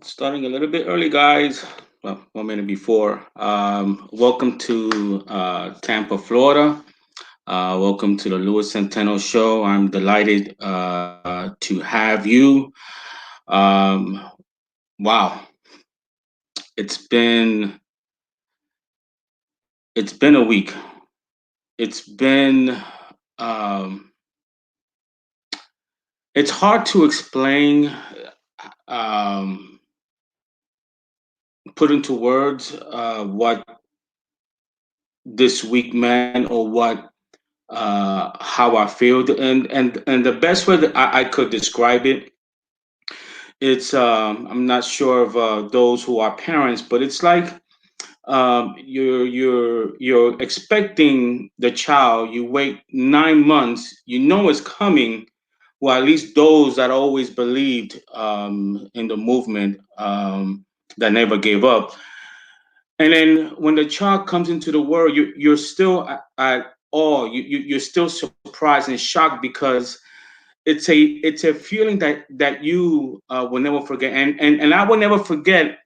Starting a little bit early, guys. Well, 1 minute before. Welcome to Tampa, Florida. Welcome to the Louis Centeno Show. I'm delighted to have you. Um, wow, it's been it's been a week. It's been um, it's hard to explain, um, put into words what this week meant or what how I feel, and the best way that I could describe it, it's I'm not sure of those who are parents, but it's like you're expecting the child. You wait 9 months. You know it's coming. Well, at least those that always believed in the movement, that never gave up. And then when the child comes into the world, you're still at awe. You're still surprised and shocked because it's a feeling that you will never forget. And I will never forget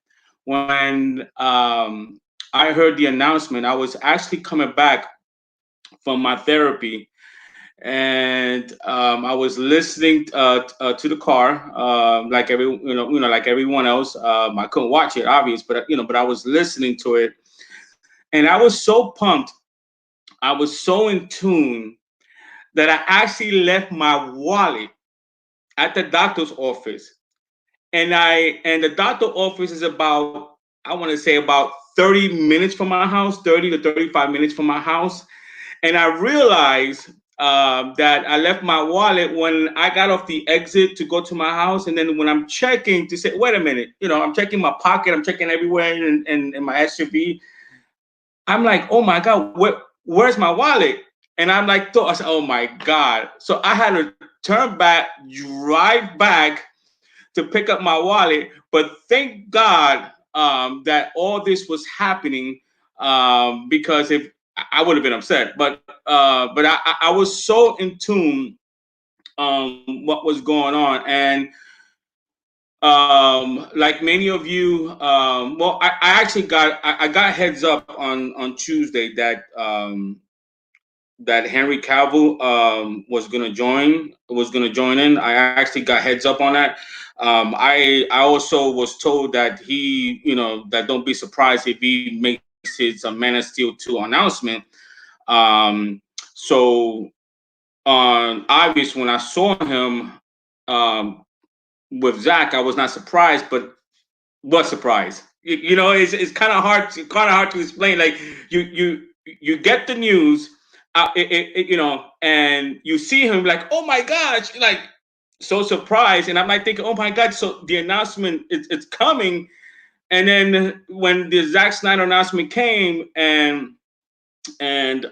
when I heard the announcement. I was actually coming back from my therapy, and I was listening to the car, like like everyone else. I couldn't watch it, obvious, but but I was listening to it, and I was so pumped. I was so in tune that I actually left my wallet at the doctor's office, and the doctor office is about, I want to say, about 30 minutes from my house, 30 to 35 minutes from my house. And I realized that I left my wallet when I got off the exit to go to my house. And then when I'm checking to say, wait a minute, I'm checking my pocket, I'm checking everywhere in my SUV. I'm like, oh my God, where's my wallet? And I'm like, I said, oh my God. So I had to turn back, drive back to pick up my wallet. But thank God that all this was happening, because if I would have been upset, but I was so in tune what was going on. And like many of you, well, I actually I got heads up on Tuesday that Henry Cavill was gonna join in. I actually got heads up on that. I also was told that that don't be surprised if he makes his Man of Steel 2 announcement. So on obvious, when I saw him um, with Zack, I was not surprised, but was surprised. It's kind of hard to explain. Like you get the news, and you see him like, oh my gosh, like so surprised, and I'm like thinking, oh my God, so the announcement it's coming. And then when the Zack Snyder announcement came, and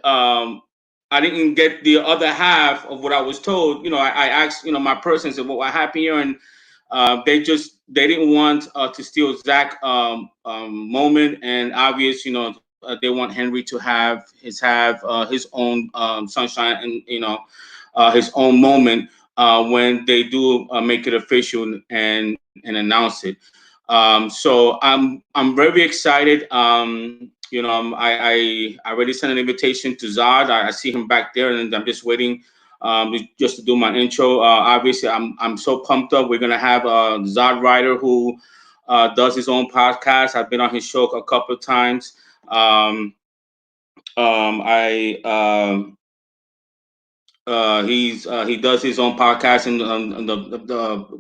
I didn't get the other half of what I was told. I asked, my person, said, what happened here? And they didn't want to steal Zach moment, and obvious, they want Henry to have his own sunshine, and his own moment when they do make it official and announce it. So I'm very excited. I already sent an invitation to Zod. I see him back there, and I'm just waiting just to do my intro. Obviously, I'm so pumped up. We're gonna have Zod Ryder, who does his own podcast. I've been on his show a couple of times. I he does his own podcast in the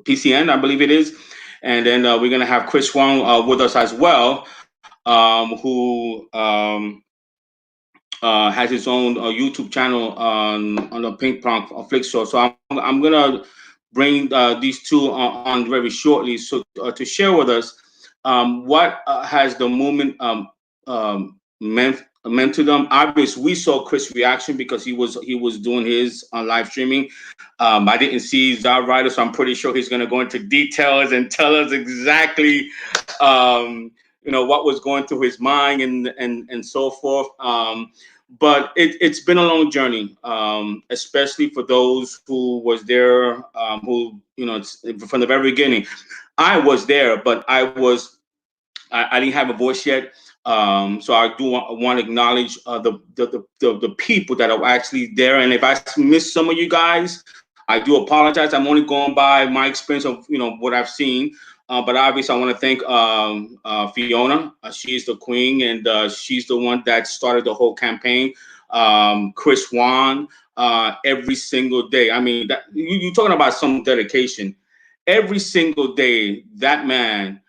PCN, I believe it is. And then we're gonna have Chris Wong with us as well, who has his own YouTube channel on the Pink Pong Flick Show. So I'm gonna bring these two on very shortly, so to share with us what has the movement meant to them. Obviously, we saw Chris' reaction because he was doing his live streaming. I didn't see Zod Ryder, so I'm pretty sure he's gonna go into details and tell us exactly what was going through his mind and so forth. But it's been a long journey, especially for those who was there, who it's from the very beginning. I was there, but I didn't have a voice yet. So I do want to acknowledge the people that are actually there. And if I miss some of you guys, I do apologize. I'm only going by my experience of what I've seen. But obviously, I want to thank Fiona. She's the queen, and she's the one that started the whole campaign. Chris Juan, every single day. I mean, you're talking about some dedication. Every single day, that man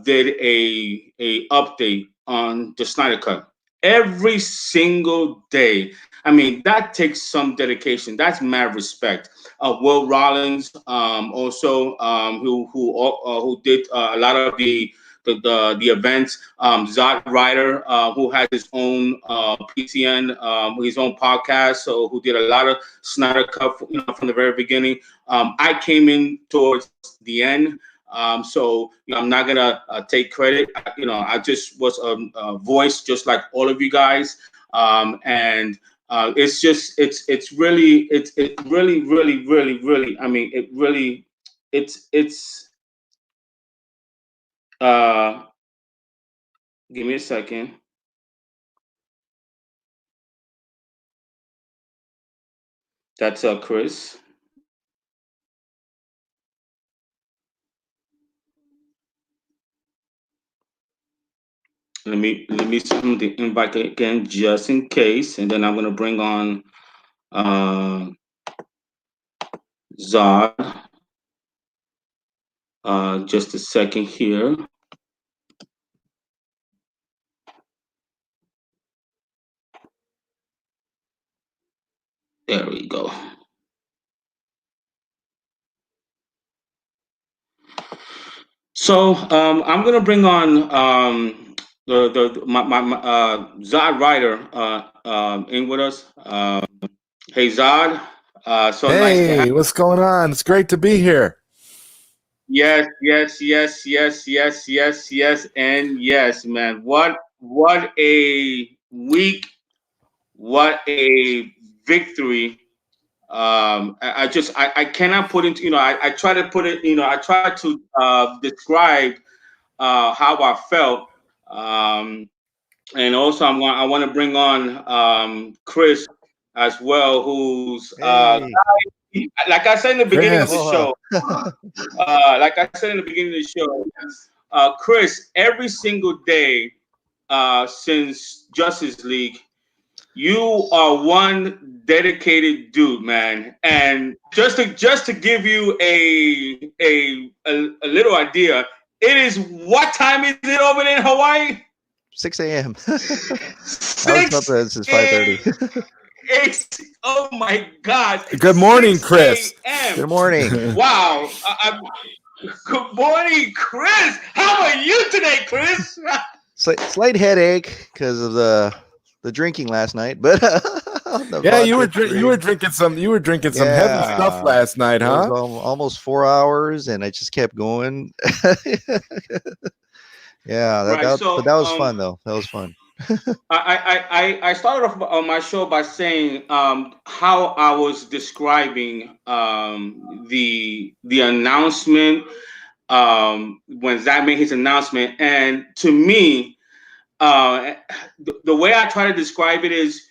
did a update on the Snyder Cut every single day. I mean, that takes some dedication. That's mad respect. Will Rollins, also, who did a lot of the events. Zack Ryder, who has his own PTN, his own podcast, so who did a lot of Snyder Cut, from the very beginning. I came in towards the end. So I'm not gonna take credit. I just was a voice, just like all of you guys. And it's just it's really it really really really really. I mean, it really it's. Uh, Give me a second. That's Chris. Let me send the invite again just in case, and then I'm gonna bring on uh Zod. Just a second here. There we go. So I'm gonna bring on the my Zod Ryder in with us. Hey Zod, so nice to have. Hey, what's going on? It's great to be here. Yes, yes, yes, yes, yes, yes, yes, and yes, man. What a week! What a victory! I cannot put into I try to put it I try to describe how I felt. And also I want to bring on Chris as well, who's Hey, like I said in the beginning of the Chris. show. aloha. Like I said in the beginning of the show, Chris, every single day since Justice League, you are one dedicated dude, man. And just to give you a little idea, it is what time is it over there in Hawaii? 6 a.m. I was up 6 since 5:30. Oh my God! Good morning, 6 Chris. a.m. Good morning. Wow. Good morning, Chris. How are you today, Chris? Slight headache because of the drinking last night, but the Yeah, you vodka were drink. drinking some heavy stuff Yeah, last night, it was huh? almost 4 hours, and I just kept going. Yeah, Right. but So that was fun though. That was fun. I started off on my show by saying how I was describing the announcement when Zack made his announcement, and to me, the way I try to describe it is,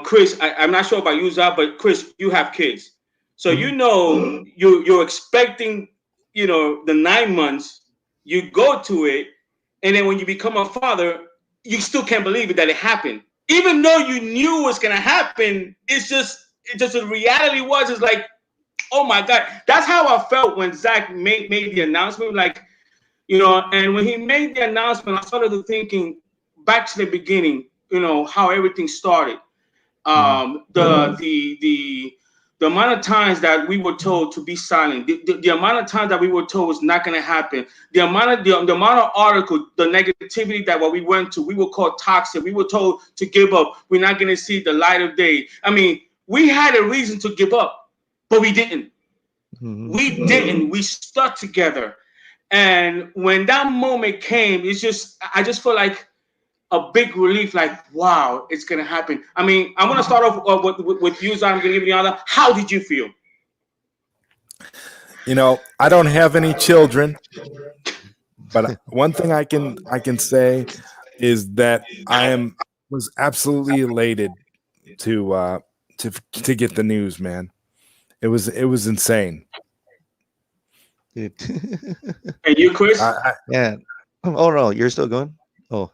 Chris, I'm not sure about you, Zach, but Chris, you have kids, so Mhm. you're expecting, the 9 months, you go to it, and then when you become a father, you still can't believe it that it happened, even though you knew what's gonna happen. It's just the reality was is like, oh my God, that's how I felt when Zach made the announcement, like. And when he made the announcement, I started thinking back to the beginning, how everything started. Mhm. The amount of times that we were told to be silent, the amount of times that we were told was not going to happen, the amount of article, the negativity that what we went to, we were called toxic. We were told to give up. We're not going to see the light of day. I mean, we had a reason to give up, but we didn't. Hmm. We didn't. We stuck together. And when that moment came, I just felt like a big relief, like, wow, it's gonna happen. I mean, I want to start off with you, Zach. I'm gonna give you the other. How did you feel? I don't have any children, but one thing I can say is that was absolutely elated to get the news, man. It was insane. Dude. And you, Chris? Yeah. Oh no, you're still going? Oh.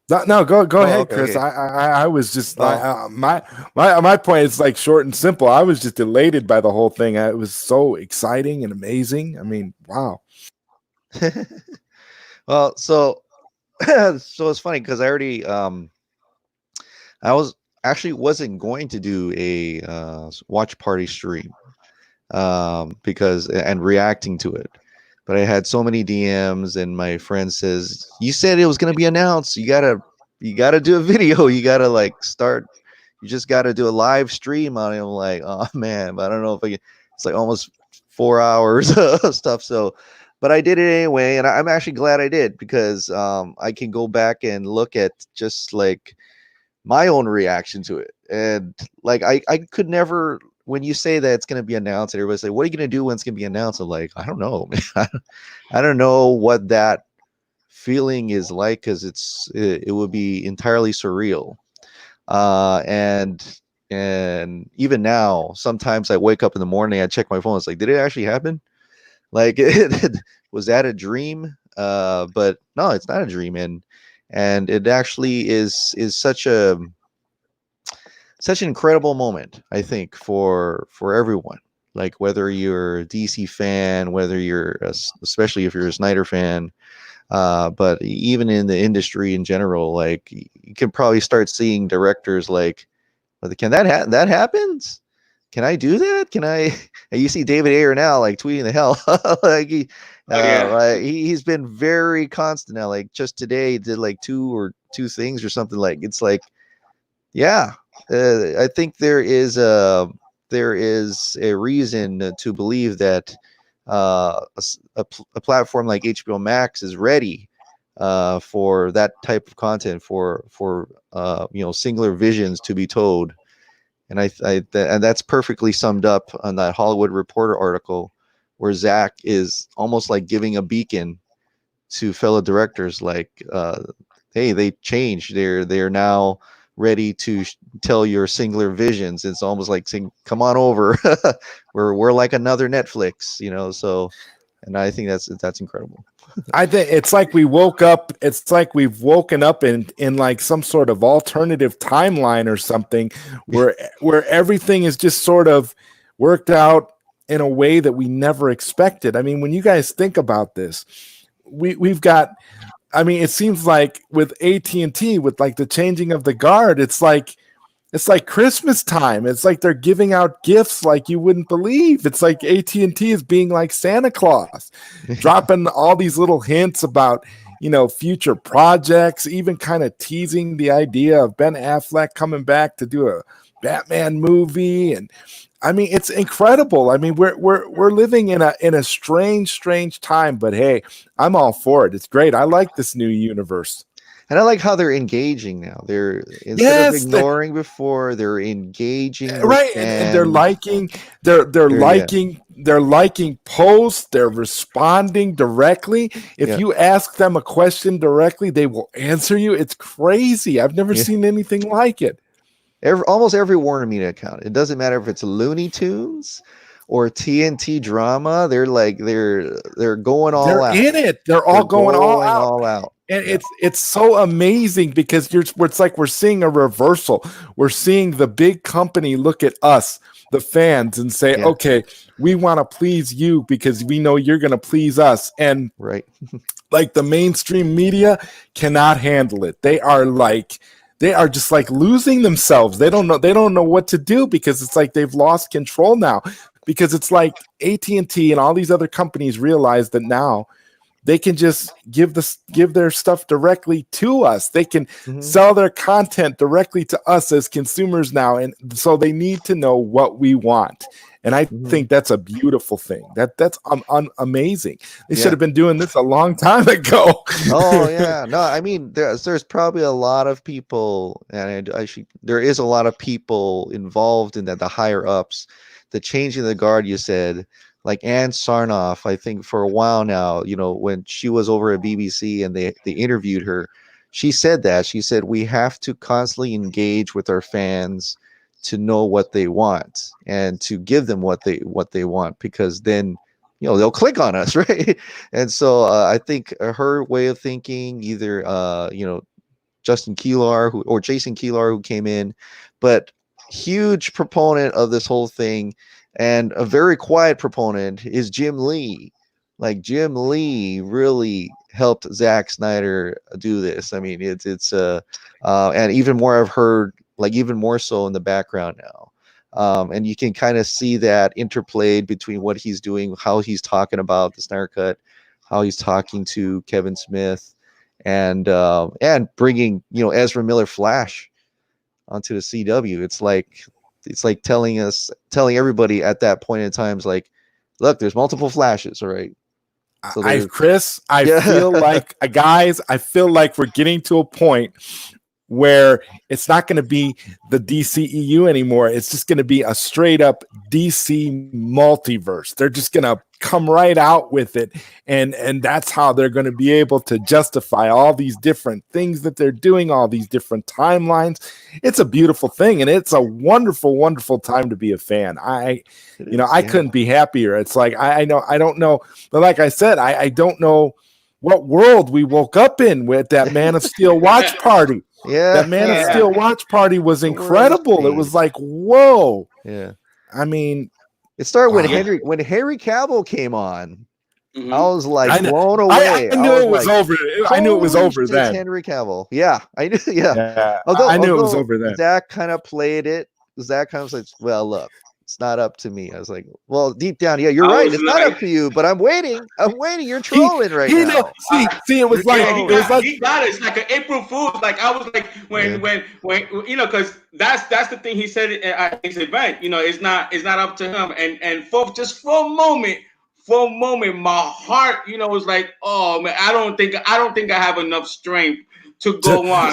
No, go ahead, Okay, Chris. okay. I was just Oh. my point is like short and simple. I was just elated by the whole thing. It was so exciting and amazing. I mean, wow. Well, so so it's funny because I was actually wasn't going to do a watch party stream because and reacting to it, but I had so many DMs and my friend says, you said it was going to be announced, you gotta do a video, you gotta like start, you just gotta do a live stream on it. I'm like, oh man, but I don't know if I can. It's like almost 4 hours of stuff. So but I did it anyway, and I'm actually glad I did because I can go back and look at just like my own reaction to it. And like I could never, when you say that it's going to be announced and everybody say, what are you going to do when it's going to be announced? I'm like, I don't know, man. I don't know what that feeling is like because it would be entirely surreal. And even now, sometimes I wake up in the morning, I check my phone. It's like, did it actually happen? Like, was that a dream? But no, it's not a dream, and it actually is such an incredible moment, I think, for everyone. Like whether you're a DC fan, whether you're especially if you're a Snyder fan, but even in the industry in general, like you can probably start seeing directors like, can that happens? Can I do that? Can I? And you see David Ayer now, like tweeting the hell, like like he's been very constant now. Like just today, he did like two things or something. Like it's like, yeah, I think there is a reason to believe that a platform like HBO Max is ready for that type of content, for singular visions to be told. And and that's perfectly summed up on that Hollywood Reporter article where Zack is almost like giving a beacon to fellow directors, like, hey, they changed. They're now ready to tell your singular visions. It's almost like saying, come on over. we're like another Netflix, so, and I think that's incredible. I think it's like we woke up. It's like we've woken up in like some sort of alternative timeline or something, where everything is just sort of worked out in a way that we never expected. I mean, when you guys think about this, we've got. I mean, it seems like with AT&T, with like the changing of the guard, it's like Christmas time. It's like they're giving out gifts like you wouldn't believe. It's like AT&T is being like Santa Claus, dropping all these little hints about, future projects, even kind of teasing the idea of Ben Affleck coming back to do a Batman movie. And I mean, it's incredible. I mean, we're living in a strange time, but hey, I'm all for it. It's great. I like this new universe. And I like how they're engaging now. They're instead of ignoring before, they're engaging, right? And they're liking, they're liking posts. They're responding directly. If you ask them a question directly, they will answer you. It's crazy. I've never seen anything like it. Almost every Warner Media account. It doesn't matter if it's Looney Tunes or TNT drama. They're like they're going all out. They're in it. They're all going all out. And it's so amazing because it's like we're seeing a reversal. We're seeing the big company look at us, the fans, and say, okay, we want to please you because we know you're going to please us. And right. Like the mainstream media cannot handle it. They are just like losing themselves. They don't know what to do because it's like they've lost control now, because it's like AT&T and all these other companies realize that now they can just give their stuff directly to us. They can sell their content directly to us as consumers now. And so they need to know what we want. And I think that's a beautiful thing. That's amazing. They should have been doing this a long time ago. Oh yeah. No, I mean, there's probably a lot of people, and there is a lot of people involved in that, the higher ups, the changing the guard, you said, like Ann Sarnoff, I think for a while now, you know, when she was over at BBC and they interviewed her, she said that. She said we have to constantly engage with our fans to know what they want and to give them what they want, because then, you know, they'll click on us, right? And so I think her way of thinking, either you know, Justin Keelar or Jason Keelar, who came in, but huge proponent of this whole thing, and a very quiet proponent is Jim Lee. Like Jim Lee really helped Zack Snyder do this. I mean, it's and even more I've heard, like even more so in the background now. And you can kind of see that interplayed between what he's doing, how he's talking about the Snyder Cut, how he's talking to Kevin Smith, and bringing, you know, Ezra Miller Flash onto the CW. It's like telling everybody at that point in time, is like, look, there's multiple Flashes, all right. So Chris, I feel like guys, I feel like we're getting to a point where it's not going to be the DCEU anymore. It's just going to be a straight up DC multiverse. They're just going to come right out with it. And that's how they're going to be able to justify all these different things that they're doing, all these different timelines. It's a beautiful thing. And it's a wonderful, wonderful time to be a fan. I couldn't be happier. It's like, I don't know. But like I said, I don't know what world we woke up in with that Man of Steel watch party. Yeah, that Man of Steel watch party was incredible. It was like, whoa. Yeah, I mean, it started when Henry Cavill came on. Mhm. I was like blown away. I knew it was over. I knew it was over then. Henry Cavill. Yeah, I knew. Yeah, I knew it was over then. Zack kind of played it. Zack kind of said, "Well, look, it's not up to me." I was like, "Well, deep down, yeah, you're right. It's not up to you, but I'm waiting. You're trolling right now." See, it was like he got it. It's like an April Fool's. Like I was like when you know, because that's the thing he said at his event. You know, it's not up to him. And for a moment, my heart, you know, was like, oh man, I don't think I have enough strength to go on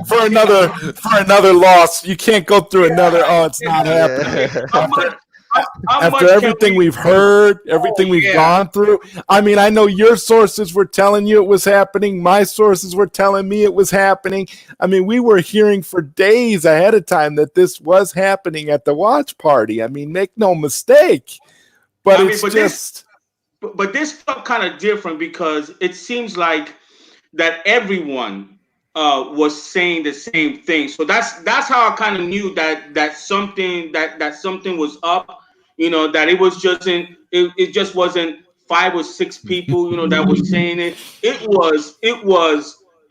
for another loss. You can't go through another. Oh, it's not happening. After everything we've heard, everything we've gone through. I mean, I know your sources were telling you it was happening. My sources were telling me it was happening. I mean, we were hearing for days ahead of time that this was happening at the watch party. I mean, make no mistake. But this felt kind of different, because it seems like that everyone was saying the same thing. So that's how I kind of knew that something was up. You know, that it just wasn't 5 or 6 people, you know, that was saying it. It was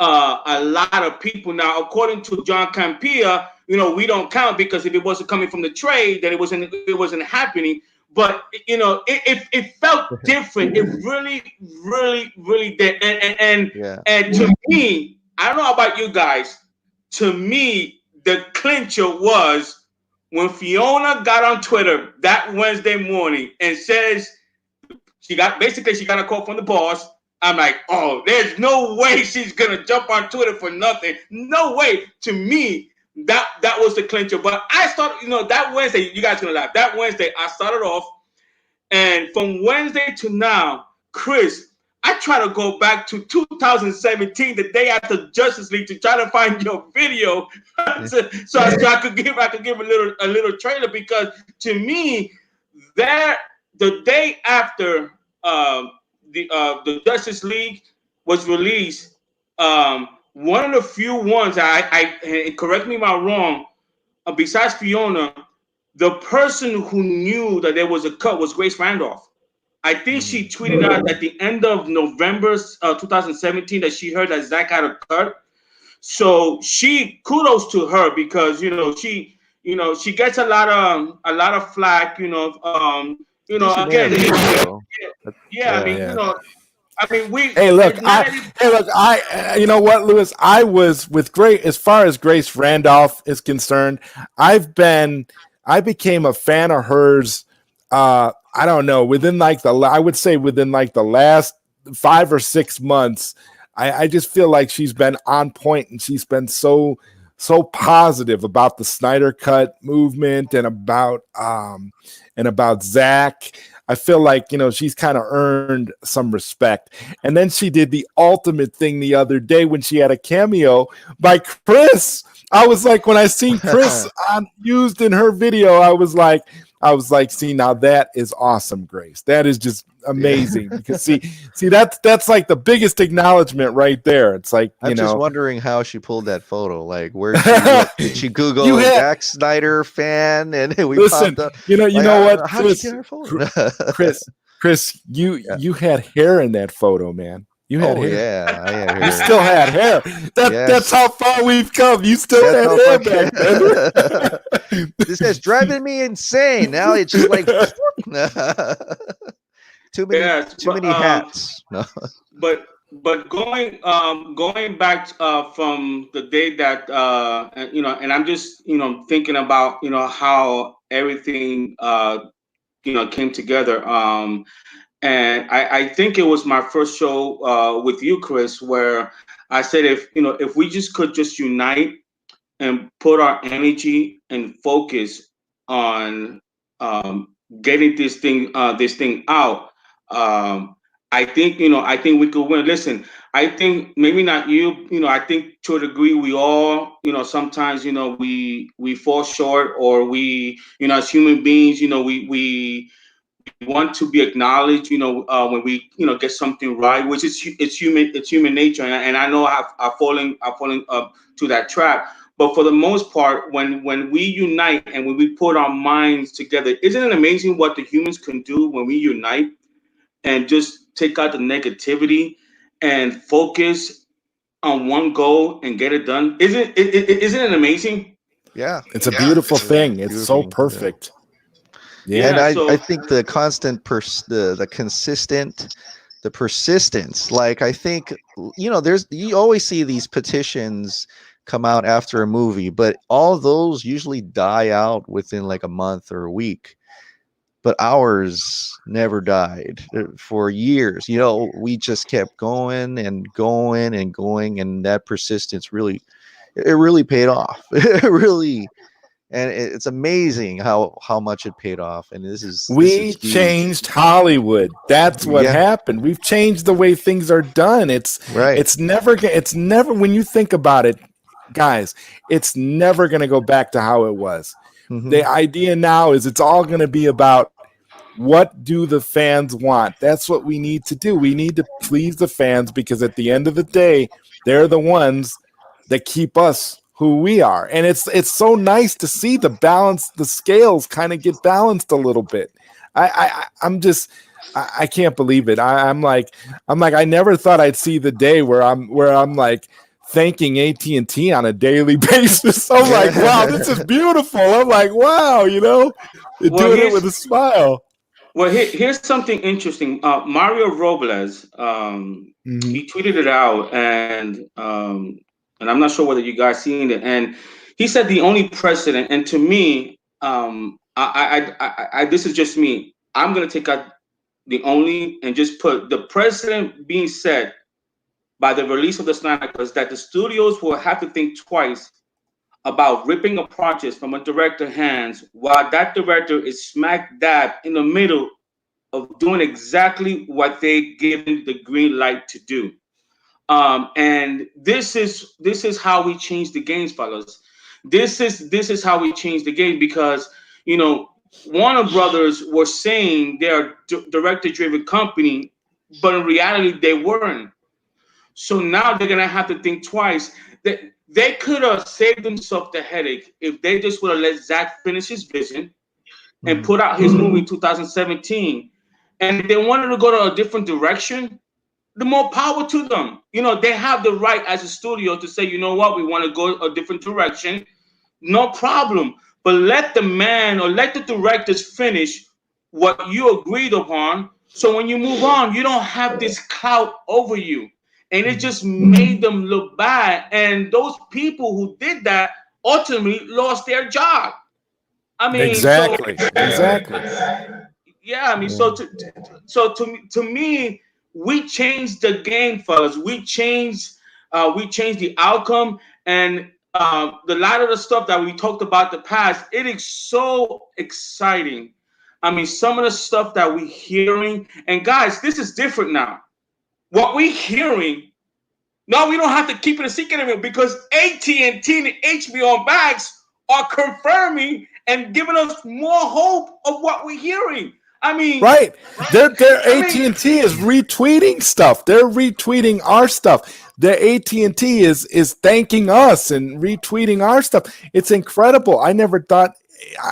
a lot of people. Now, according to John Campea, you know, we don't count, because if it wasn't coming from the trade, then it wasn't happening. But you know, it felt different. It really, really, really did. And to me, I don't know about you guys. To me, the clincher was when Fiona got on Twitter that Wednesday morning and says she got a call from the boss. I'm like, oh, there's no way she's gonna jump on Twitter for nothing. No way. To me, that was the clincher. But I started, you know, that Wednesday, you guys gonna laugh. That Wednesday, I started off, and from Wednesday to now, Chris, I try to go back to 2017, the day after Justice League, to try to find your video, so I could give a little trailer, because to me, the day after the Justice League was released, one of the few ones I correct me if I'm wrong, besides Fiona, the person who knew that there was a cut was Grace Randolph. I think she tweeted out at the end of November 2017 that she heard that Zack had a cut. So kudos to her, because she gets a lot of flack. I mean, you know what, Lewis? I was with Grace, as far as Grace Randolph is concerned. I became a fan of hers. I don't know, within the last 5 or 6 months. I just feel like she's been on point, and she's been so so positive about the Snyder Cut movement and about Zack. I feel like, she's kind of earned some respect. And then she did the ultimate thing the other day when she had a cameo by Chris. I was like, when I seen Chris used in her video, see, now that is awesome, Grace. That is just amazing. Because see, that's like the biggest acknowledgement right there. It's like, I'm just wondering how she pulled that photo. Like, where did she Google Zack Snyder fan and we popped up? You know what, how did you get her photo? Chris, you had hair in that photo, man. You had hair. Yeah, I had hair. You still had hair. That's how far we've come. You still had hair back then. This is driving me insane. Now it's just like too many hats. No. But going back from the day that and I'm just thinking about how everything came together. And I think it was my first show with you, Chris, where I said if we just could just unite and put our energy and focus on getting this thing out. I think we could win. Listen, I think maybe not you. I think to a degree we all sometimes we fall short, or we as human beings we want to be acknowledged, when we, get something right, which is it's human nature, and I know I've fallen to that trap. But for the most part, when we unite and when we put our minds together, isn't it amazing what the humans can do when we unite and just take out the negativity and focus on one goal and get it done? Isn't it amazing? Yeah, it's a beautiful thing. It's so perfect. Yeah, and I think the constant, the consistent, the persistence. Like, I think you always see these petitions come out after a movie, but all those usually die out within like a month or a week. But ours never died for years. We just kept going and going and going, and that persistence really paid off. It really. And it's amazing how much it paid off. And we changed Hollywood. That's what happened. We've changed the way things are done. It's never when you think about it, guys, it's never going to go back to how it was. Mm-hmm. The idea now is it's all going to be about what do the fans want. That's what we need to do. We need to please the fans, because at the end of the day, they're the ones that keep us who we are. And it's so nice to see the balance, the scales kind of get balanced a little bit. I can't believe it. I'm like I never thought I'd see the day where I'm like thanking AT&T on a daily basis. I'm like, wow, this is beautiful. I'm like, wow, doing it with a smile. Well, here's something interesting. Mario Robles, he tweeted it out, and I'm not sure whether you guys seen it. And he said the only precedent, and to me, I this is just me. I'm gonna take out the only and just put the precedent being set by the release of the Snyder Cut, that the studios will have to think twice about ripping a project from a director's hands while that director is smack dab in the middle of doing exactly what they given the green light to do. And this is how we change the games, fellas. This is how we change the game, because Warner Brothers were saying they're a director-driven company, but in reality they weren't. So now they're gonna have to think twice. They could have saved themselves the headache if they just would have let Zack finish his vision and put out his movie in 2017. And if they wanted to go to a different direction, the more power to them. They have the right as a studio to say, you know what, we want to go a different direction. No problem. But let the man or let the directors finish what you agreed upon. So when you move on, you don't have this clout over you. And it just made them look bad. And those people who did that ultimately lost their job. I mean, exactly. Yeah, I mean, so to me, we changed the game, fellas. We changed the outcome, and the lot of the stuff that we talked about the past, it is so exciting. I mean, some of the stuff that we're hearing, and guys, this is different now. What we're hearing, no, we don't have to keep it a secret anymore because AT&T and HBO Max are confirming and giving us more hope of what we're hearing. I mean, right? Their AT&T is retweeting stuff. They're retweeting our stuff. The AT&T is thanking us and retweeting our stuff. It's incredible. I never thought,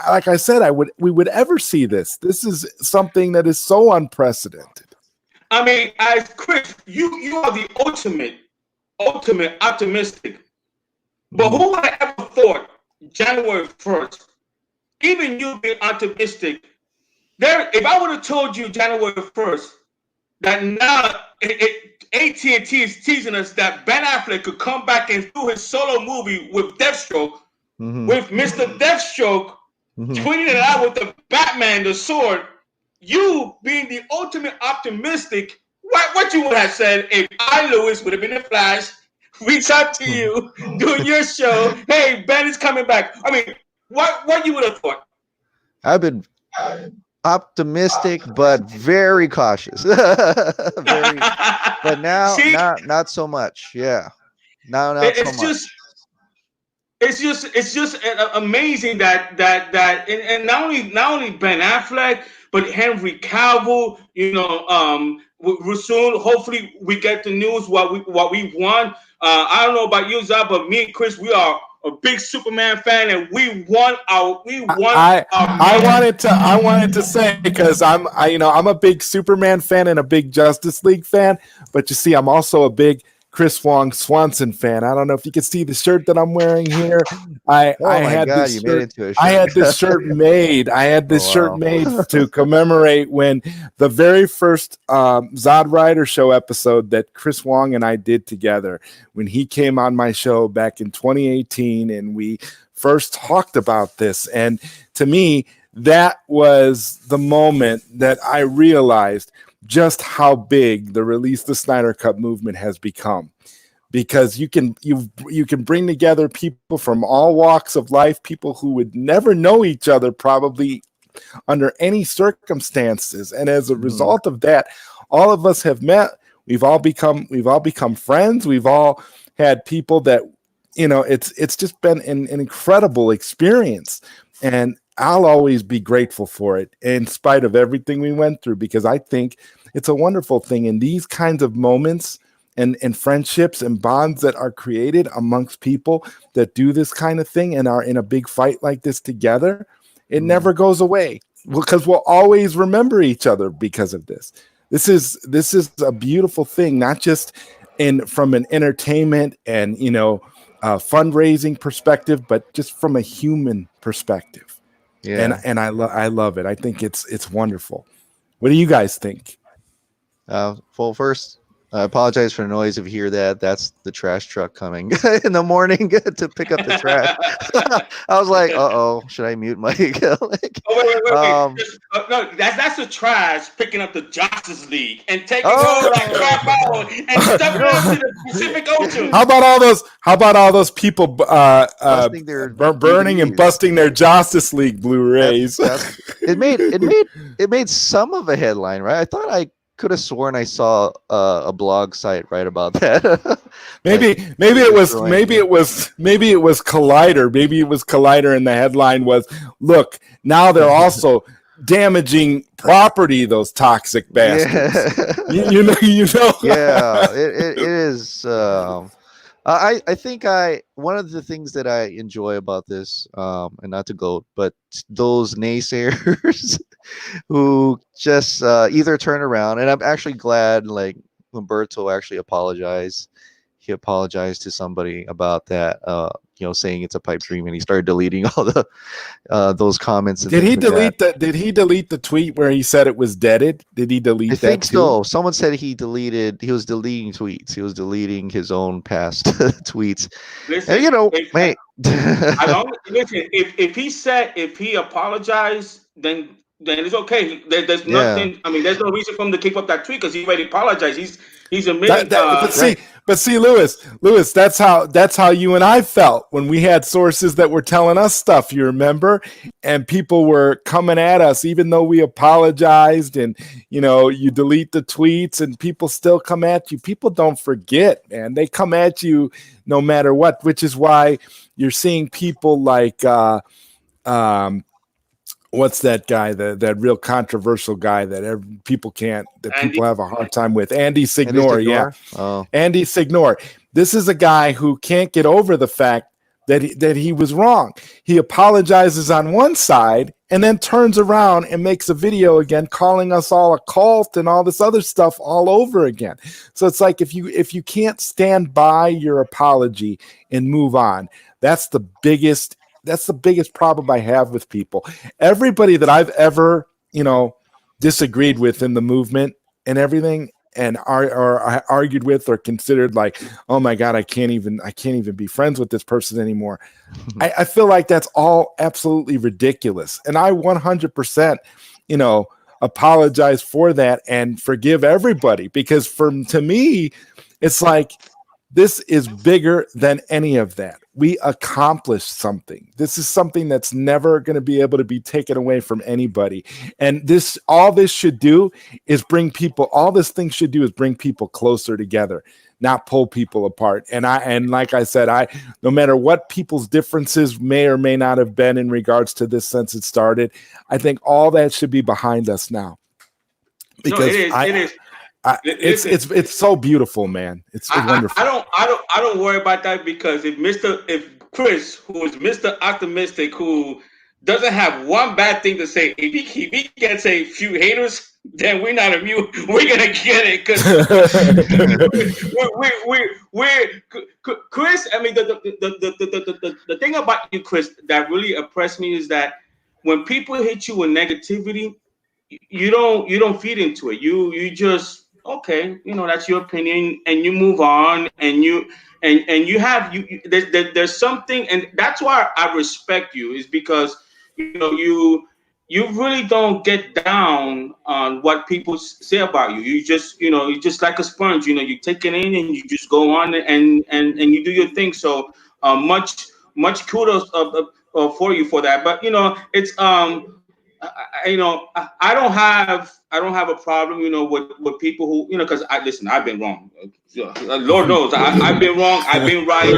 like I said, we would ever see this. This is something that is so unprecedented. I mean, as Chris, you are the ultimate optimistic. But who would have ever thought January 1st, even you being optimistic, if I would have told you January 1st that now AT&T is teasing us that Ben Affleck could come back and do his solo movie with Deathstroke, with Mr. Deathstroke tweeting it out with the Batman, the sword, you being the ultimate optimistic, what you would have said if I, Lewis, would have been the Flash, reach out to you, doing your show, hey, Ben is coming back. I mean, what you would have thought? I've been optimistic, but very cautious. But now, See? not so much. Yeah, now not so much. It's just amazing that and not only Ben Affleck but Henry Cavill. You know, soon hopefully we get the news what we want. I don't know about you, Zack, but me and Chris, we are a big Superman fan, and we want our. I wanted to say, because I'm a big Superman fan and a big Justice League fan, but you see, I'm also a big Chris Wong Swanson fan. I don't know if you can see the shirt that I'm wearing here. I had this shirt made. I had this shirt made to commemorate when the very first Zod Rider Show episode that Chris Wong and I did together, when he came on my show back in 2018, and we first talked about this. And to me, that was the moment that I realized just how big the Release the Snyder Cut movement has become, because you can bring together people from all walks of life, people who would never know each other probably under any circumstances, and as a result of that, all of us have met. We've all become friends. We've all had people that, you know, it's just been an incredible experience, and I'll always be grateful for it in spite of everything we went through, because I think it's a wonderful thing in these kinds of moments and friendships and bonds that are created amongst people that do this kind of thing and are in a big fight like this together. It never goes away, because we'll always remember each other because of this. This is a beautiful thing, not just from an entertainment and, you know, fundraising perspective, but just from a human perspective. Yeah. And I love it. I think it's wonderful. What do you guys think? Well, first, I apologize for the noise. If you hear that, that's the trash truck coming in the morning to pick up the trash. I was like, "Uh-oh, should I mute my?" Wait. No, that's the trash picking up the Justice League and taking all that crap out and stuffing it into the Pacific Ocean. How about all those people burning and busting their Justice League Blu-rays? It made some of a headline, right? I thought I could have sworn I saw a blog site right about that. maybe it was Collider. Maybe it was Collider, and the headline was, "Look, now they're also damaging property, those toxic bastards." Yeah. You know. Yeah, it is. I think one of the things that I enjoy about this, and not to go, but those naysayers who just either turn around, and I'm actually glad, like, Humberto actually apologized. He apologized to somebody about that, saying it's a pipe dream, and he started deleting all the those comments. Did he delete the tweet where he said it was deaded? Did he delete that? I think so. Someone said he was deleting tweets. He was deleting his own past tweets. Listen, and, if he apologized, then then it's okay. There's Yeah. nothing. I mean, there's no reason for him to keep up that tweet because he already apologized. He's That, admitting. that, but see, Right. but see, Lewis, that's how you and I felt when we had sources that were telling us stuff. You remember, and people were coming at us, even though we apologized, and you delete the tweets, and people still come at you. People don't forget, man. They come at you no matter what, which is why you're seeing people like. Um, what's that guy, that real controversial guy that Andy. people have a hard time with, Andy And he's Signore. Yeah, ignore. Oh. Andy Signore. This is a guy who can't get over the fact that he was wrong. He apologizes on one side and then turns around and makes a video again calling us all a cult and all this other stuff all over again. So it's like if you can't stand by your apology and move on, that's the biggest problem I have with people. Everybody that I've ever, disagreed with in the movement and everything, and I argued with or considered like, oh my God, I can't even be friends with this person anymore. I feel like that's all absolutely ridiculous. And I 100%, apologize for that and forgive everybody, because to me, it's like, this is bigger than any of that. We accomplished something. This is something that's never going to be able to be taken away from anybody. And all this thing should do is bring people closer together, not pull people apart. And like I said, no matter what people's differences may or may not have been in regards to this since it started, I think all that should be behind us now. Because No, it is. It is. it's so beautiful, man. It's wonderful. I don't worry about that, because if Chris, who is Mr. Optimistic, who doesn't have one bad thing to say, if he gets a few haters, then we're not immune. We're gonna get it, because we're Chris. I mean, the thing about you, Chris, that really impressed me is that when people hit you with negativity, you don't feed into it. You just, okay, that's your opinion, and you move on, and you have there's something, and that's why I respect you, is because you really don't get down on what people say about you. You're just like a sponge. You take it in and you just go on, and you do your thing. So much kudos for you for that. But it's I don't have a problem, with people who, because listen, I've been wrong. Lord knows I've been wrong. I've been right.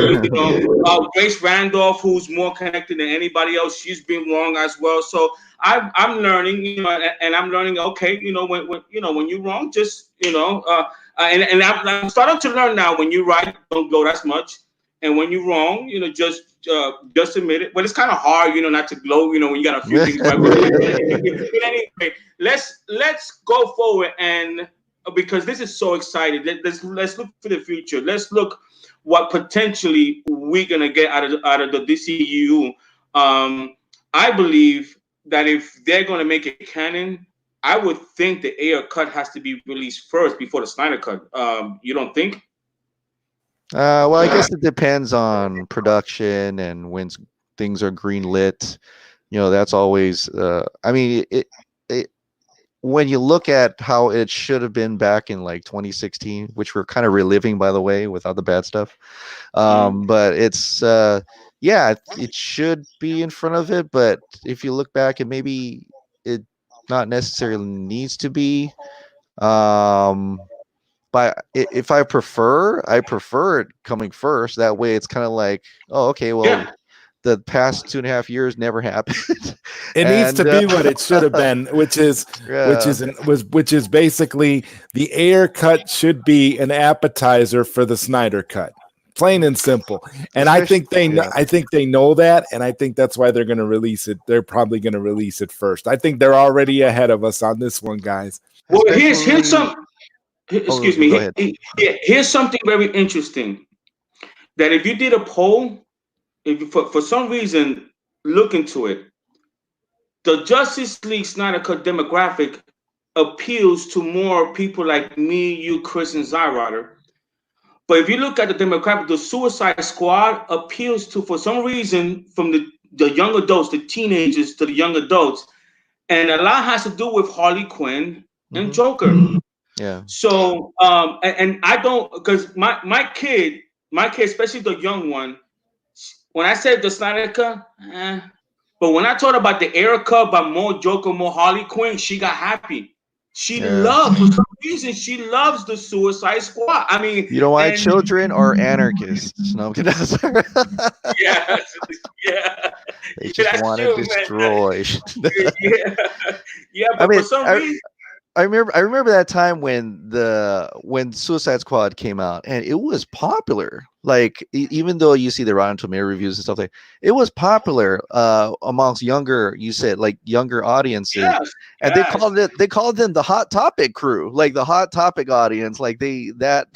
Grace Randolph, who's more connected than anybody else, she's been wrong as well. So I'm learning, and I'm learning. Okay, when you're wrong, just and I'm starting to learn now. When you're right, don't gloat as much, and when you're wrong, just admit it. But it's kind of hard, not to gloat, when you got a few things right. But anyway, let's go forward, and because this is so exciting. Let's look for the future. Let's look what potentially we're gonna get out of the DCU. I believe that if they're gonna make it canon, I would think the Ayer cut has to be released first before the Snyder cut. You don't think? Well, I guess it depends on production and when things are greenlit. That's always. I mean, it when you look at how it should have been back in like 2016, which we're kind of reliving, by the way, with all the bad stuff. But it's yeah, it should be in front of it. But if you look back, and maybe it not necessarily needs to be. But if I prefer it coming first. That way, it's kind of like, oh, okay, well, Yeah. the past 2.5 years never happened. It needs to be what it should have been, which is basically the Ayer cut should be an appetizer for the Snyder cut, plain and simple. And I think they know that, and I think that's why they're going to release it. They're probably going to release it first. I think they're already ahead of us on this one, guys. Well, here's some. Excuse me. Go ahead. Here's something very interesting. That if you did a poll, if you, for some reason look into it, the Justice League Snyder Cut demographic appeals to more people like me, you, Chris, and Zyrider. But if you look at the demographic, the Suicide Squad appeals to, for some reason, from the young adults, the teenagers to the young adults. and a lot has to do with Harley Quinn and Hmm. Joker. Yeah. So, and I don't, because my kid, especially the young one, when I said the Snyder Cut, but when I told her about the era cut, about more Joker, more Harley Quinn, she got happy. She Yeah. loved, for some reason, she loves the Suicide Squad. I mean, You know why? and Children are anarchists. No, I'm kidding. yeah, yeah, They yeah, just that's want to true, man. destroy. Yeah, yeah, I but for mean, some reason, I remember that time when Suicide Squad came out and it was popular. Like even though you see the Rotten Tomato reviews and stuff like, it was popular amongst younger, you said, like younger audiences, yes, and yes. they called them the Hot Topic crew, like the Hot Topic audience, like they that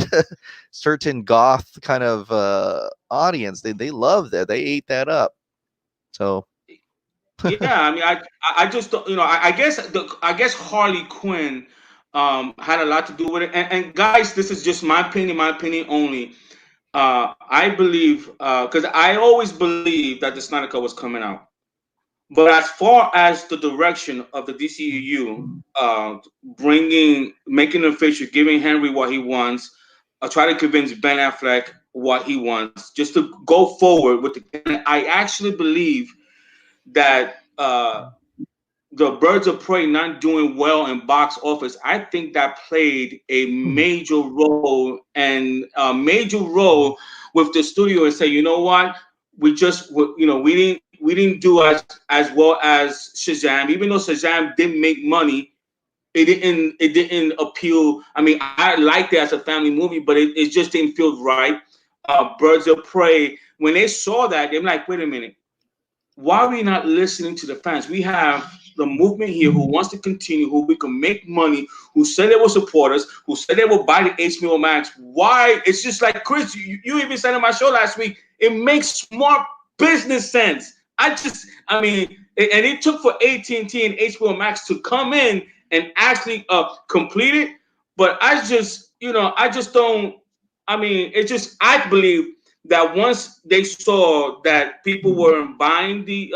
certain goth kind of audience. They loved that. They ate that up. So Yeah, I mean, I just don't, I guess Harley Quinn had a lot to do with it. And guys, this is just my opinion only. I believe because I always believed that the Snyder Cut was coming out. But as far as the direction of the DCEU, making a feature, giving Henry what he wants, try to convince Ben Affleck what he wants, just to go forward with the. I actually believe that the Birds of Prey not doing well in box office, I think that played a major role and a major role with the studio and say, you know what, we didn't do as well as Shazam, even though Shazam didn't make money. It didn't appeal. I mean, I liked it as a family movie, but it just didn't feel right. Birds of Prey, when they saw that, they're like, wait a minute, why are we not listening to the fans? We have the movement here who wants to continue, who we can make money, who said they will support us, who said they will buy the HBO Max. Why? It's just like Chris, you even said on my show last week, it makes smart business sense. I mean, and it took for AT&T and HBO Max to come in and actually complete it. But I just don't. I mean, it's just I believe that once they saw that people were buying the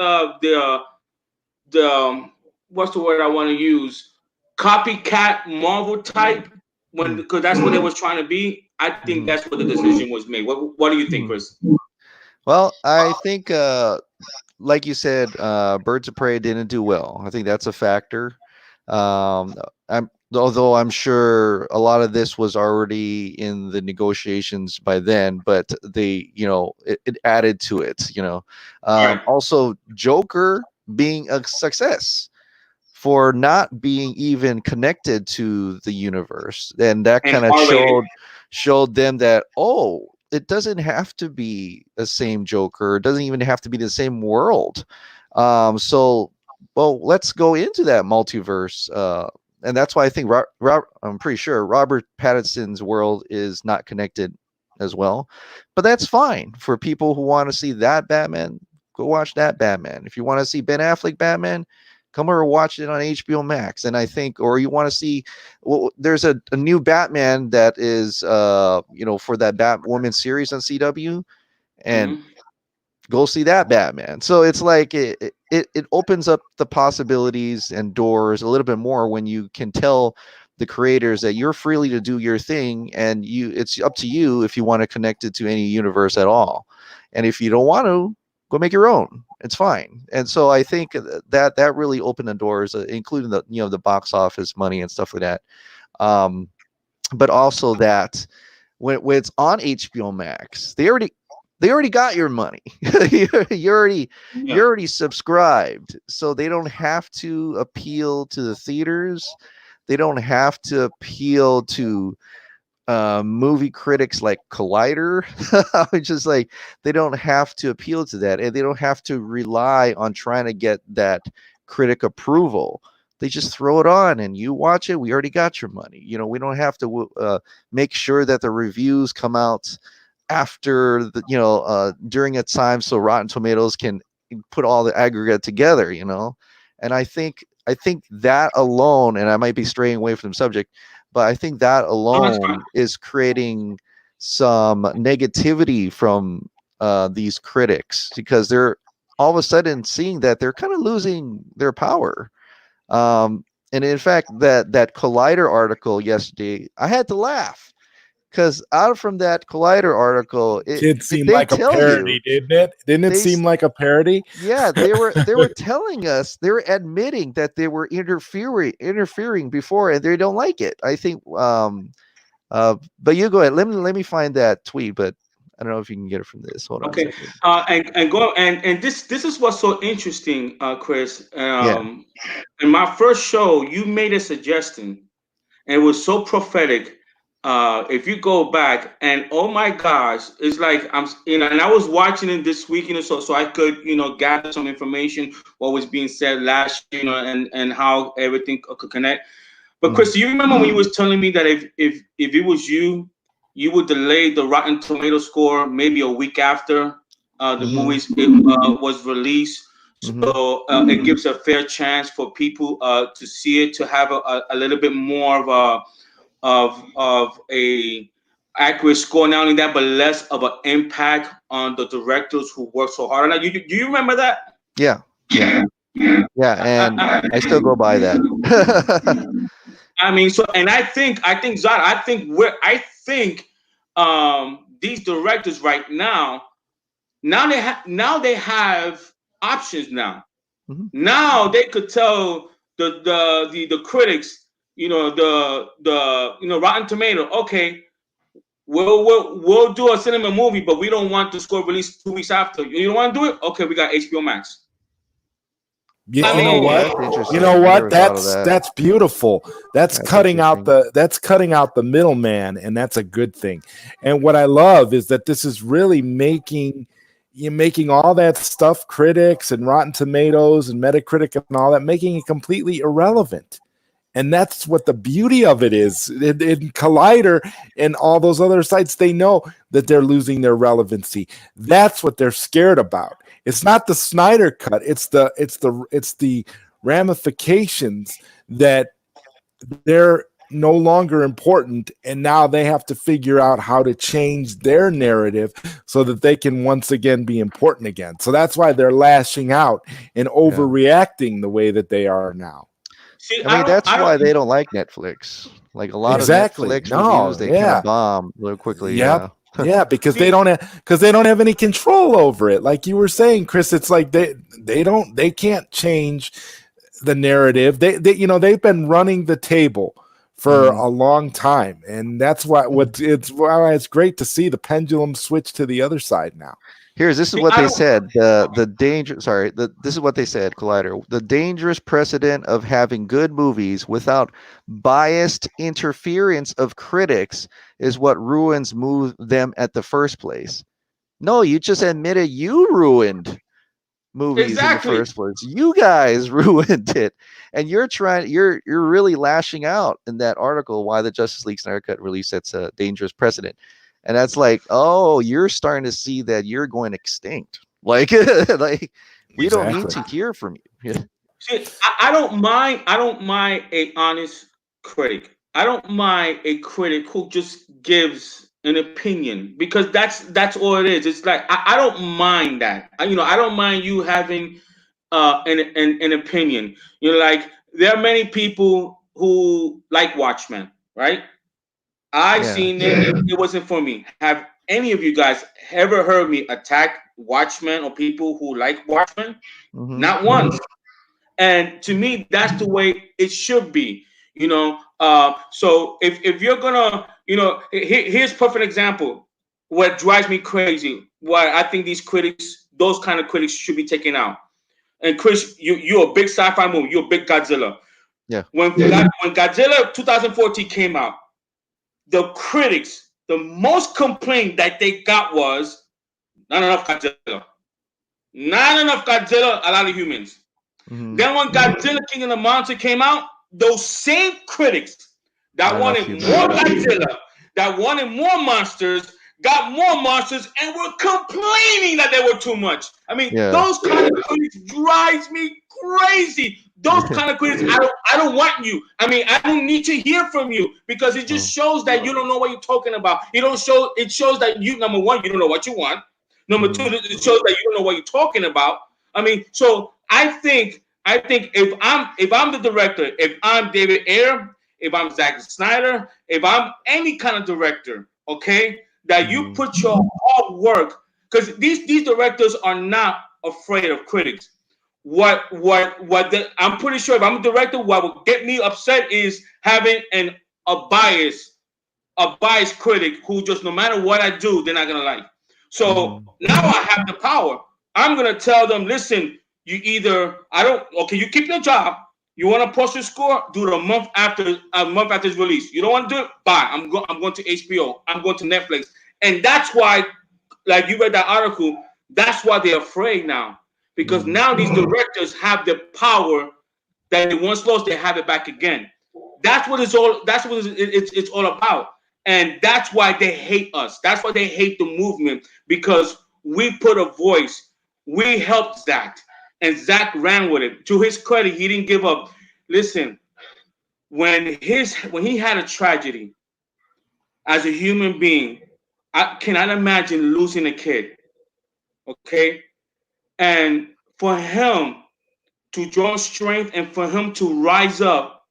what's the word I want to use, copycat Marvel type, when because that's what it was trying to be. I think mhm. that's what the decision was made. What do you think, Chris? Well, I think like you said, Birds of Prey didn't do well. I think that's a factor. Although I'm sure a lot of this was already in the negotiations by then, but it added to it. Right. Also, Joker being a success for not being even connected to the universe, and that And kind of R-rated. showed them that, oh, it doesn't have to be the same Joker, it doesn't even have to be the same world. So, well, let's go into that multiverse, and that's why I think I'm pretty sure Robert Pattinson's world is not connected as well, but that's fine for people who want to see that Batman. Go watch that Batman. If you want to see Ben Affleck Batman, come over and watch it on HBO Max. And I think, or you want to see, well, there's a new Batman that is, for that Batwoman series on CW, and Mhm. go see that Batman. So it's like it opens up the possibilities and doors a little bit more when you can tell the creators that you're freely to do your thing, and it's up to you if you want to connect it to any universe at all. And if you don't want to, go make your own. It's fine. And so I think that really opened the doors, including the box office money and stuff like that. Um, but also that when it's on HBO Max, they already got your money. You're Yeah. already subscribed, so they don't have to appeal to the theaters. They don't have to appeal to movie critics like Collider. Which is like, they don't have to appeal to that, and they don't have to rely on trying to get that critic approval. They just throw it on and you watch it. We already got your money. We don't have to make sure that the reviews come out after during a time, so Rotten Tomatoes can put all the aggregate together. And I think that alone, and I might be straying away from the subject, but I think that No, that's fine. alone is creating some negativity from these critics, because they're all of a sudden seeing that they're kind of losing their power. And in fact, that Collider article yesterday, I had to laugh because out from that Collider article, Did seem they like a tell you parody, didn't it? Didn't it they seem like a parody? yeah, they were telling us, they were admitting that they were interfering before, and they don't like it. I think but you go ahead. Let me find that tweet, but I don't know if you can get it from this. Hold on a Okay, second. and this is what's so interesting, Chris. Yeah. In my first show, you made a suggestion, and it was so prophetic. If you go back, and oh my gosh, it's like and I was watching it this week, so I could, gather some information what was being said last year, and how everything could connect. But Mhm. Chris, do you remember when you was telling me that if it was you, you would delay the Rotten Tomato score maybe a week after the Mhm. movies was released, Mhm. so it gives a fair chance for people to see it, to have a little bit more of a accurate score. Not only that, but less of an impact on the directors who work so hard on it. Do you remember that? Yeah. Yeah. Yeah. And I still go by that. I mean, so, and I think Zod, I think these directors right now they have options now. Mhm. Now they could tell the critics, the Rotten Tomato, okay, we'll do a cinema movie, but we don't want the score released 2 weeks after. You don't want to do it? Okay, we got HBO Max. I You know Oh, mean, what? that's You know interesting. I what? never thought of That's that. that's beautiful. That's interesting. That's cutting out the middleman, and that's a good thing. And what I love is that this is really making all that stuff, critics and Rotten Tomatoes and Metacritic and all that, making it completely irrelevant. And that's what the beauty of it is. In Collider and all those other sites, they know that they're losing their relevancy. That's what they're scared about. It's not the Snyder cut. It's the ramifications that they're no longer important, and now they have to figure out how to change their narrative so that they can once again be important again. So that's why they're lashing out and Yeah. overreacting the way that they are now. see, I mean, that's I why don't. they don't like Netflix. Like a lot of Exactly. Netflix reviews, No, they kind of yeah. bomb real quickly. Yep. Yeah. Yeah, because See, they don't have any control over it. Like you were saying, Chris, it's like they can't change the narrative. They've been running the table for Mhm. a long time, and that's why it's great to see the pendulum switch to the other side now. This is see, what I they don't. said. The danger. Sorry. This is what they said. Collider. The dangerous precedent of having good movies without biased interference of critics is what ruins them at the first place. No, you just admitted you ruined movies in the Exactly. first place. You guys ruined it, and you're really lashing out in that article why the Justice League Snyder Cut release sets a dangerous precedent, and that's like, oh, you're starting to see that you're going extinct. Like, like we don't need Exactly. to hear from you. See, I don't mind. I don't mind a honest critic. I don't mind a critic who just gives an opinion, because that's all it is. It's like I don't mind that. I don't mind you having an opinion. Like, there are many people who like Watchmen, right? I Yeah. seen it. It wasn't for me. Have any of you guys ever heard me attack Watchmen or people who like Watchmen? Mm-hmm. Not once. And to me, that's the way it should be. So if you're gonna, here's perfect example. What drives me crazy, why I think those kind of critics should be taken out. And Chris, you're a big sci-fi movie. You're a big Godzilla. Yeah. When Godzilla 2014 came out, the critics, the most complaint that they got was not enough Godzilla. Not enough Godzilla, a lot of humans. Mm-hmm. Then when Godzilla King of the Monster came out, those same critics Not that enough wanted more humans. Godzilla, that wanted more monsters, got more monsters and were complaining that they were too much. I mean, Yeah. those kind of critics drives me crazy. Those kind of critics, I don't want you. I mean, I don't need to hear from you, because it just Oh. shows that you don't know what you're talking about. It shows that you, number one, you don't know what you want. Number two, Mm-hmm. it shows that you don't know what you're talking about. I mean, so I think I think if I'm the director, if I'm David Ayer, if I'm Zack Snyder, if I'm any kind of director, okay, that you Mhm. put your hard work, because these directors are not afraid of critics. I'm pretty sure if I'm a director, what would get me upset is having a bias a biased critic who just no matter what I do, they're not gonna like. So Mhm. now I have the power. I'm gonna tell them, listen, you either I don't okay, you keep your job. You want to post your score, do it a month after it's released. You don't want to do it, bye. I'm going to HBO. I'm going to Netflix, and that's why, like you read that article, that's why they're afraid now because Mhm. now these directors have the power that they once lost. They have it back again. That's what it's all. That's what it's all about. And that's why they hate us. That's why they hate the movement because we put a voice. We helped Zack, and Zack ran with it. To his credit, he didn't give up. Listen, when he had a tragedy as a human being, I cannot imagine losing a kid. Okay, and for him to draw strength and for him to rise up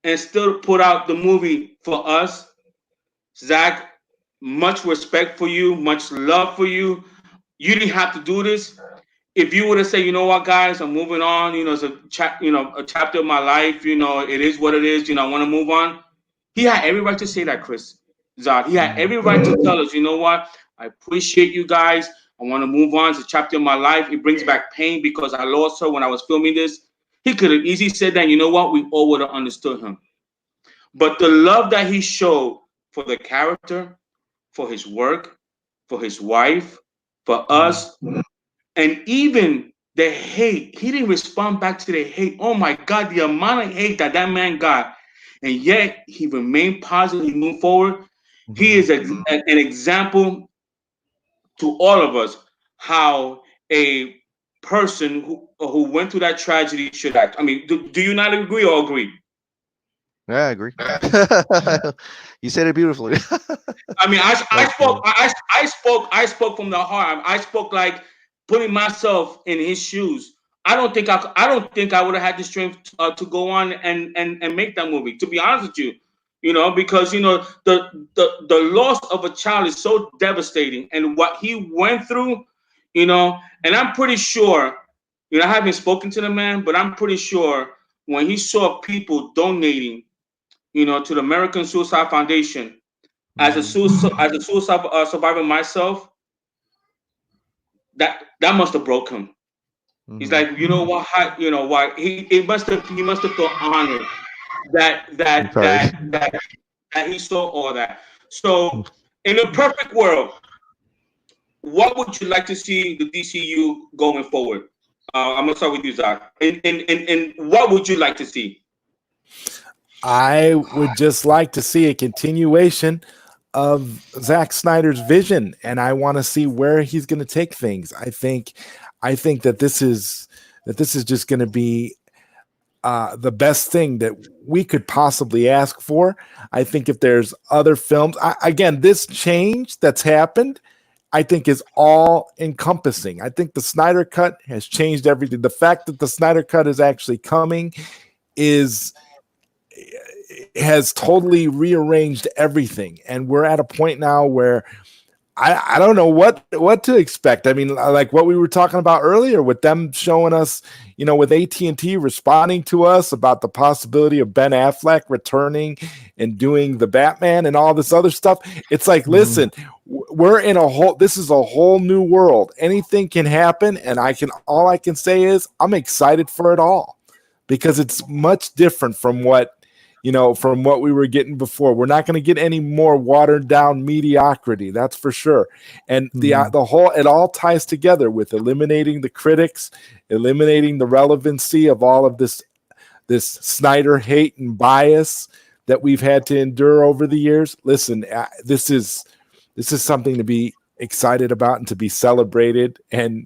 and still put out the movie for us, Zack, much respect for you, much love for you. You didn't have to do this. If you would have said, you know what, guys, I'm moving on. It's a chapter of my life. It is what it is. I want to move on. He had every right to say that, Chris. Zod. He had Mhm. every right to tell us, you know what? I appreciate you guys. I want to move on. It's a chapter of my life. It brings back pain because I lost her when I was filming this. He could have easily said that. You know what? We all would have understood him. But the love that he showed for the character, for his work, for his wife, for Mhm. us, and even the hate, he didn't respond back to the hate. Oh my God, the amount of hate that man got, and yet he remained positive. He moved forward. He Mhm. is an example to all of us how a person who went through that tragedy should act. I mean, do you not agree or agree? Yeah, I agree. You said it beautifully. I mean, I That's spoke, good. I spoke from the heart. I spoke like putting myself in his shoes. I don't think I would have had the strength to go on and make that movie. To be honest with you, because the loss of a child is so devastating, and what he went through, and I'm pretty sure, I haven't spoken to the man, but I'm pretty sure when he saw people donating, to the American Suicide Foundation Mhm. as a suicide survivor myself, that must have broke him. He's Mhm. like, you know what? Why he must have felt honored that I'm that sorry. that that that he saw all that. So, in a perfect world, what would you like to see the DCU going forward? I'm gonna start with you, Zach. And what would you like to see? I would just like to see a continuation of Zack Snyder's vision, and I want to see where he's going to take things. I think that this is just going to be the best thing that we could possibly ask for. I think if there's other films, again, this change that's happened, I think is all encompassing. I think the Snyder Cut has changed everything. The fact that the Snyder Cut is actually coming is has totally rearranged everything, and we're at a point now where I don't know what to expect. I mean, like what we were talking about earlier with them showing us, with AT&T responding to us about the possibility of Ben Affleck returning and doing the Batman and all this other stuff. It's like, Mhm. listen, we're in this is a whole new world. Anything can happen, and all I can say is I'm excited for it all because it's much different from from what we were getting before. We're not going to get any more watered down mediocrity, that's for sure. And Mhm. the whole it all ties together with eliminating the critics, eliminating the relevancy of all of this Snyder hate and bias that we've had to endure over the years. Listen, this is something to be excited about and to be celebrated. And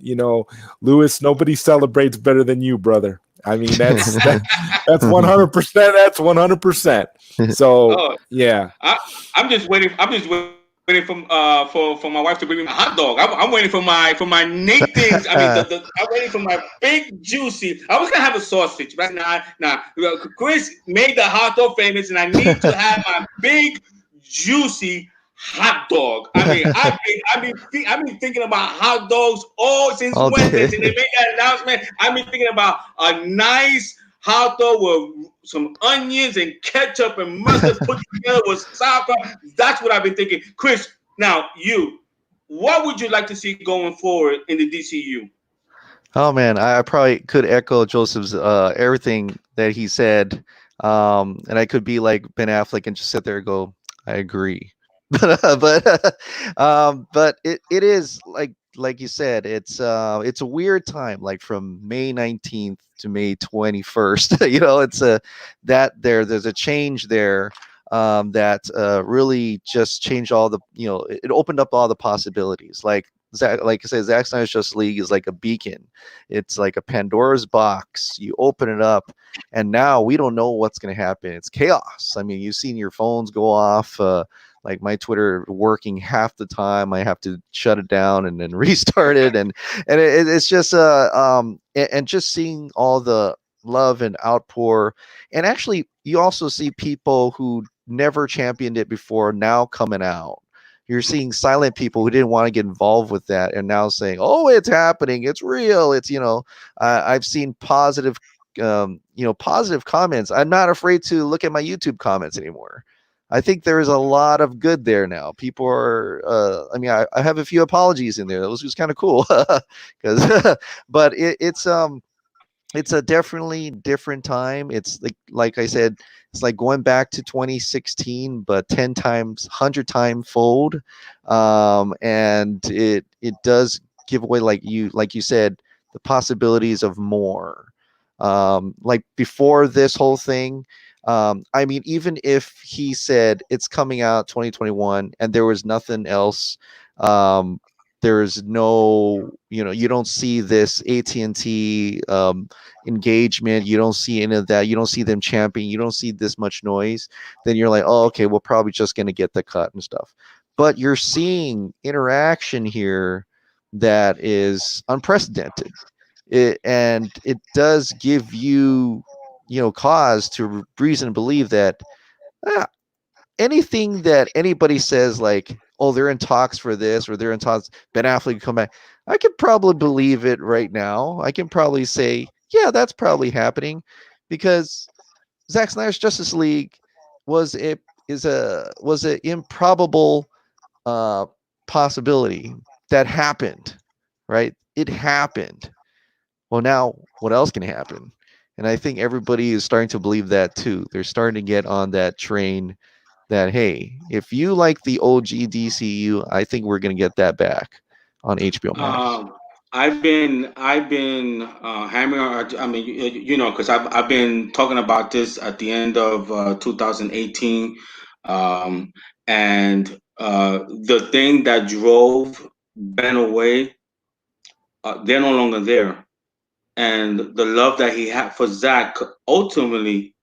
Lewis, nobody celebrates better than you, brother. I mean, that's 100%. That's 100%. So Oh, yeah. I, I'm just waiting. I'm just waiting waiting for my wife to bring me my hot dog. I'm waiting for my Nathan's. I mean, I'm waiting for my big juicy. I was gonna have a sausage, right? Nah. Chris made the hot dog famous, and I need to have my big juicy hot dog. I mean, I've been thinking about hot dogs all since All Wednesday. day. Since they made that announcement, I've been thinking about a nice hot dog with some onions and ketchup and mustard put together with sour cream. That's what I've been thinking. Chris, now what would you like to see going forward in the DCU? Oh man, I probably could echo Joseph's everything that he said, and I could be like Ben Affleck and just sit there and go, I agree. But it is like you said, it's a weird time, like from May 19th to May 21st. You know, it's a there's a change there that really just changed all the it opened up all the possibilities. Like I said, Zack Snyder's Justice League is like a beacon. It's like a Pandora's box. You open it up, and now we don't know what's going to happen. It's chaos. I mean, you've seen your phones go off. Like my Twitter working half the time, I have to shut it down and then restart it, and it's just and just seeing all the love and outpour, and actually, you also see people who never championed it before now coming out. You're seeing silent people who didn't want to get involved with that and now saying, "Oh, it's happening. It's real." It's I've seen positive, positive comments. I'm not afraid to look at my YouTube comments anymore. I think there is a lot of good there now. People are. I mean, I have a few apologies in there. That was kind of cool, because, but it's a definitely different time. It's like I said, it's like going back to 2016, but 10 times, 100 time fold. And it does give away, like you said, the possibilities of more. Like before this whole thing, I mean, even if he said it's coming out 2021 and there was nothing else, there's no, you don't see this AT&T engagement, you don't see any of that, you don't see them championing, you don't see this much noise, then you're like, oh, okay, we're probably just going to get the cut and stuff. But you're seeing interaction here that is unprecedented. And it does give you, cause to reason to believe that ah, anything that anybody says, like, oh, they're in talks for this or they're in talks, Ben Affleck can come back, I could probably believe it right now. I can probably say, yeah, that's probably happening, because Zack Snyder's Justice League was a was an improbable uh, possibility that happened, right? It happened. Well, now what else can happen? And I think everybody is starting to believe that too. They're starting to get on that train that, hey, if you like the OG DCU, I think we're going to get that back on HBO Max. I've been hammering. I mean, because I've been talking about this at the end of 2018, um, and the thing that drove Ben away, they're no longer there, and the love that he had for Zach ultimately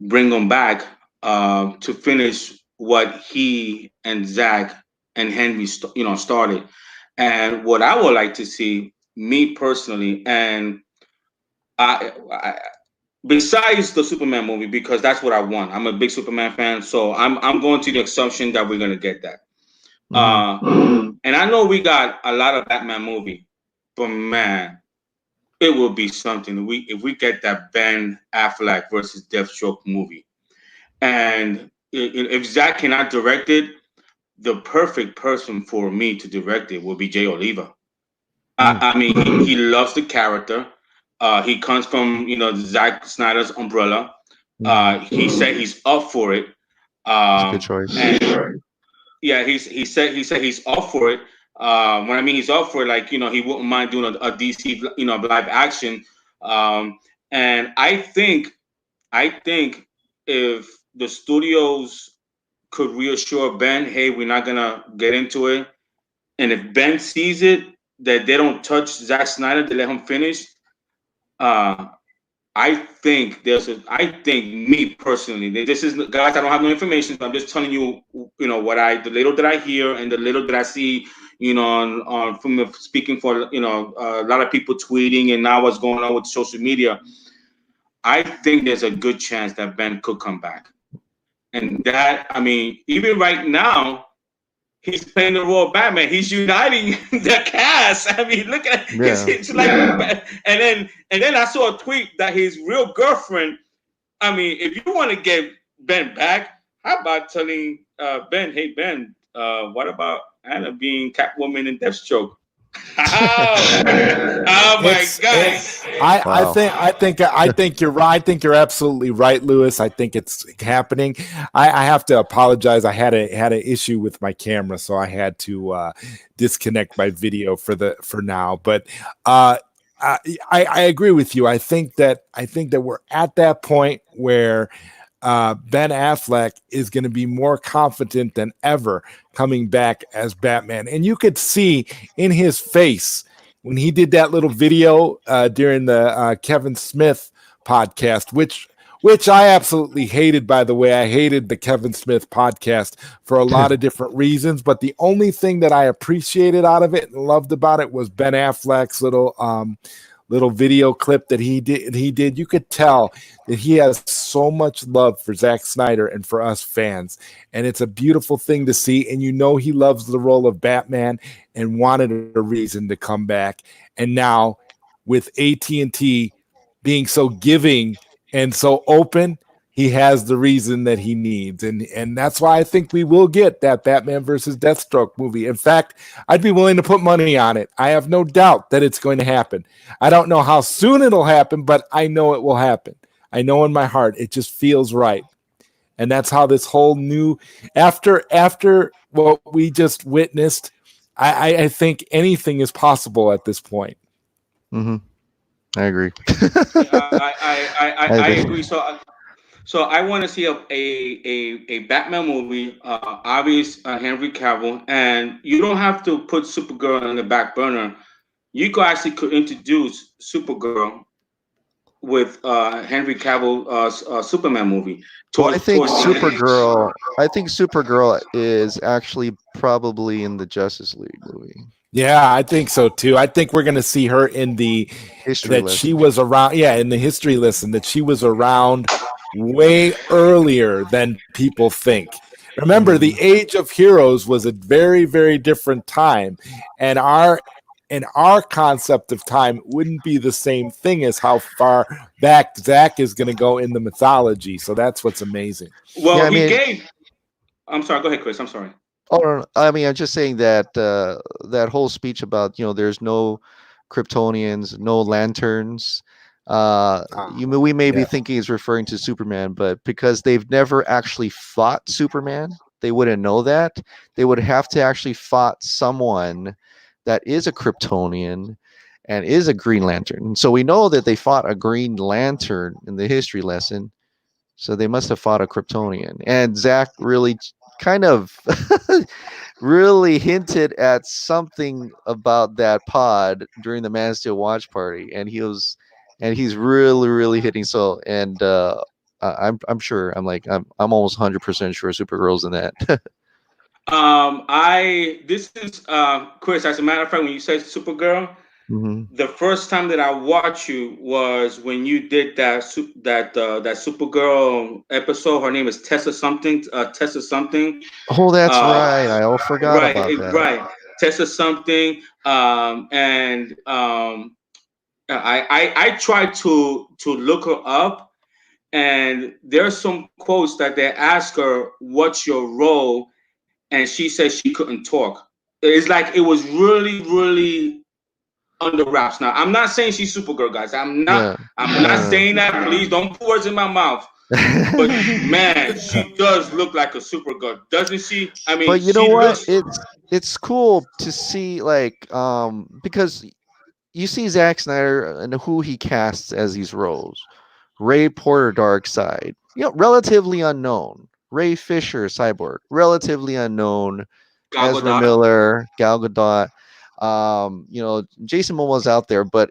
bring him back to finish what he and Zach and Henry started. And what I would like to see, me personally, and I besides the Superman movie, because that's what I want. I'm a big Superman fan, so I'm going to the assumption that we're gonna get that. Mm-hmm. And I know we got a lot of Batman movie, but man, it will be something if we get that Ben Affleck versus Deathstroke movie. And if Zach cannot direct it, the perfect person for me to direct it will be Jay Oliva. I mean, he loves the character. He comes from Zack Snyder's umbrella. Mm-hmm. He said he's up for it. It's a good choice. And yeah, he said he's up for it. When I mean he's up for it, like he wouldn't mind doing a DC live action. Um, and I think if the studios could reassure Ben, hey, we're not gonna get into it, and if Ben sees it that they don't touch Zack Snyder, they let him finish. Uh, I think me personally, this is guys. I don't have no information, so I'm just telling you, the little that I hear and the little that I see, from speaking for a lot of people tweeting and now what's going on with social media. I think there's a good chance that Ben could come back, and that I mean, even right now, he's playing the role of Batman. He's uniting the cast. I mean, look at Yeah. it's like, and then I saw a tweet that his real girlfriend. I mean, if you want to get Ben back, how about telling Ben, hey Ben, what about Anna being Catwoman and Deathstroke? Oh my It's God! Wow. I think you're right. I think you're absolutely right, Lewis. I think it's happening. I have to apologize. I had an issue with my camera, so I had to disconnect my video for now. But I agree with you. I think that we're at that point where Ben Affleck is going to be more confident than ever coming back as Batman, and you could see in his face when he did that little video during the Kevin Smith podcast, which I absolutely hated. By the way, I hated the Kevin Smith podcast for a lot of different reasons, but the only thing that I appreciated out of it and loved about it was Ben Affleck's little video clip that he did. You could tell that he has so much love for Zack Snyder and for us fans, and it's a beautiful thing to see. And he loves the role of Batman and wanted a reason to come back. And now, with AT&T being so giving and so open, he has the reason that he needs, and that's why I think we will get that Batman versus Deathstroke movie. In fact, I'd be willing to put money on it. I have no doubt that it's going to happen. I don't know how soon it'll happen, but I know it will happen. I know in my heart it just feels right, and that's how this whole new after what we just witnessed. I think anything is possible at this point. Hmm. I agree. I I agree. agree. So I want to see a Batman movie, obvious Henry Cavill, and you don't have to put Supergirl on the back burner. You could introduce Supergirl with Henry Cavill Superman movie Well, towards the end. I think Supergirl is actually probably in the Justice League movie. Yeah, I think so too. I think we're going to see her in the History that she lesson. was around. Yeah, in the history lesson that she was around way earlier than people think. Remember, Hmm. the Age of Heroes was a very, very different time, and our concept of time wouldn't be the same thing as how far back Zack is going to go in the mythology. So that's what's amazing. Yeah, Well, I he mean, gave. I'm sorry. Go ahead, Chris. I'm sorry. oh, no, I mean, I'm just saying that that whole speech about there's no Kryptonians, no lanterns. Ah, We may be yes. thinking is referring to Superman, but because they've never actually fought Superman, they wouldn't know that. They would have to actually fought someone that is a Kryptonian and is a Green Lantern. So we know that they fought a Green Lantern in the history lesson. So they must have fought a Kryptonian. And Zach really kind of really hinted at something about that pod during the Man of Steel watch party, and he's really really hitting. So and I'm sure I'm almost 100% sure Supergirl's in that. I This is Chris. As a matter of fact, when you said Supergirl, Hmm. the first time that I watched you was when you did that Supergirl episode. Her name is Tessa something. Tessa something. Oh, that's Uh, right. I all forgot right, about that. right. Tessa something. And I tried to look her up, and there's some quotes that they ask her, "What's your role?" and she said she couldn't talk. It's like it was really, really under wraps. Now, I'm not saying she's Supergirl, guys. Yeah. I'm not No, saying that. Please don't put words in my mouth. But man, no. she does look like a Supergirl, doesn't she? I mean, But you know she what? looks. It's cool to see because you see Zack Snyder and who he casts as these roles. Ray Porter, Darkseid, relatively unknown. Ray Fisher, Cyborg, relatively unknown. Gal Ezra Gadot. Miller, Gal Gadot. Jason Momoa's out there, but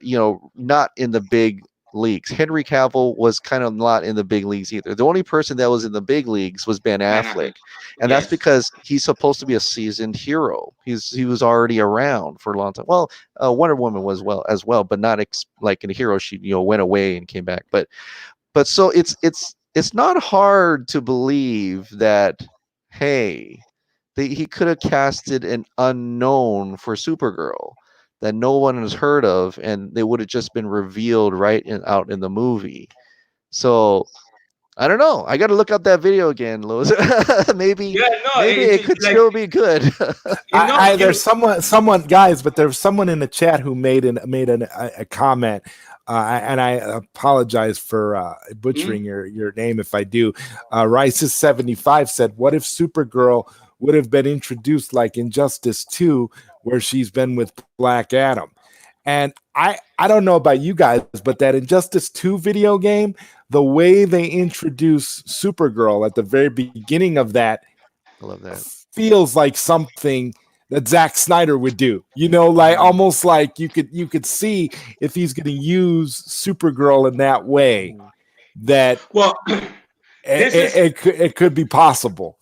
not in the big leagues. Henry Cavill was kind of not in the big leagues either. The only person that was in the big leagues was Ben Man, I think- Affleck, and that's yes. because he's supposed to be a seasoned hero. He was already around for a long time. Well, Wonder Woman was well as well, but not like in a hero. She went away and came back. But so it's not hard to believe that, hey, he could have casted an unknown for Supergirl that no one has heard of, and they would have just been revealed out in the movie. So I don't know. I got to look up that video again, Louis. maybe Yeah, no, maybe it could like still be good. There's someone, guys, but there's someone in the chat who made a comment, and I apologize for butchering your name if I do. Rices75 said, "What if Supergirl would have been introduced like Injustice 2, where she's been with Black Adam?" And I don't know about you guys, but that Injustice 2 video game, the way they introduce Supergirl at the very beginning of that, I love that. feels like something that Zack Snyder would do. Like almost like you could see if he's going to use Supergirl in that way, that well, it could be possible.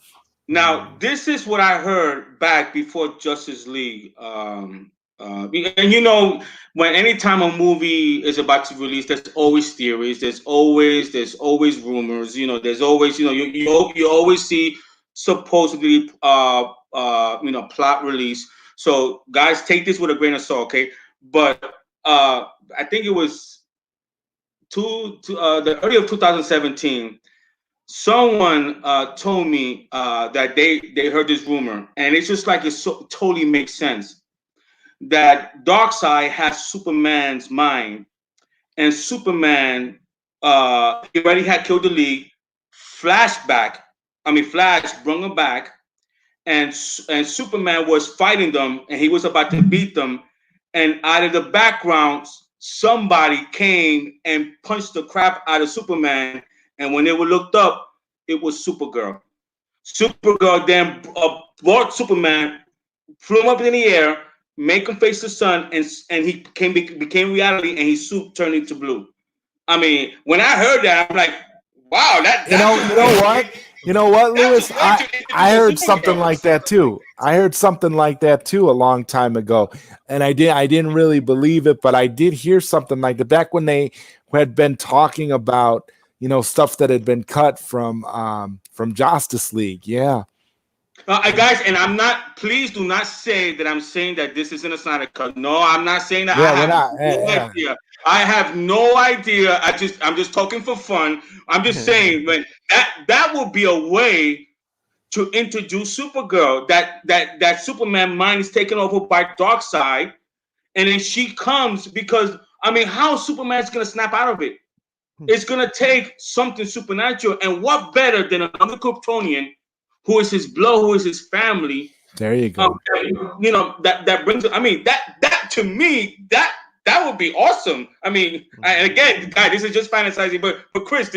now this is what I heard back before Justice League. And when anytime a movie is about to release, there's always theories. There's always rumors. There's always you always see supposedly plot release. So guys, take this with a grain of salt, okay? But I think it was the early of 2017. Someone told me that they heard this rumor, and it's just like totally makes sense that Darkseid has Superman's mind, and Superman he already had killed the League. Flash brought him back, and Superman was fighting them, and he was about to beat them, and out of the background, somebody came and punched the crap out of Superman, and when they were looked up, it was Supergirl. Supergirl then brought Superman, flew him up in the air, make him face the sun, and he became reality, and his suit turned into blue. I mean, when I heard that, I'm like, wow, you know what, Louis? I heard something like that too. A long time ago, and I didn't really believe it, but I did hear something like that back when they had been talking about stuff that had been cut from Justice League. Yeah. Guys, and I'm not. Please do not say that I'm saying that this isn't a Snyder Cut. No, I'm not saying that. Yeah, I have no idea. I have no idea. I'm just talking for fun. I'm just saying, man, that will be a way to introduce Supergirl. That Superman mind is taken over by Darkseid, and then she comes because how Superman's gonna snap out of it? It's gonna take something supernatural, and what better than another Kryptonian who is his blood, who is his family. There you go. That brings. That to me, that would be awesome. And again, guy, this is just fantasizing. But Chris,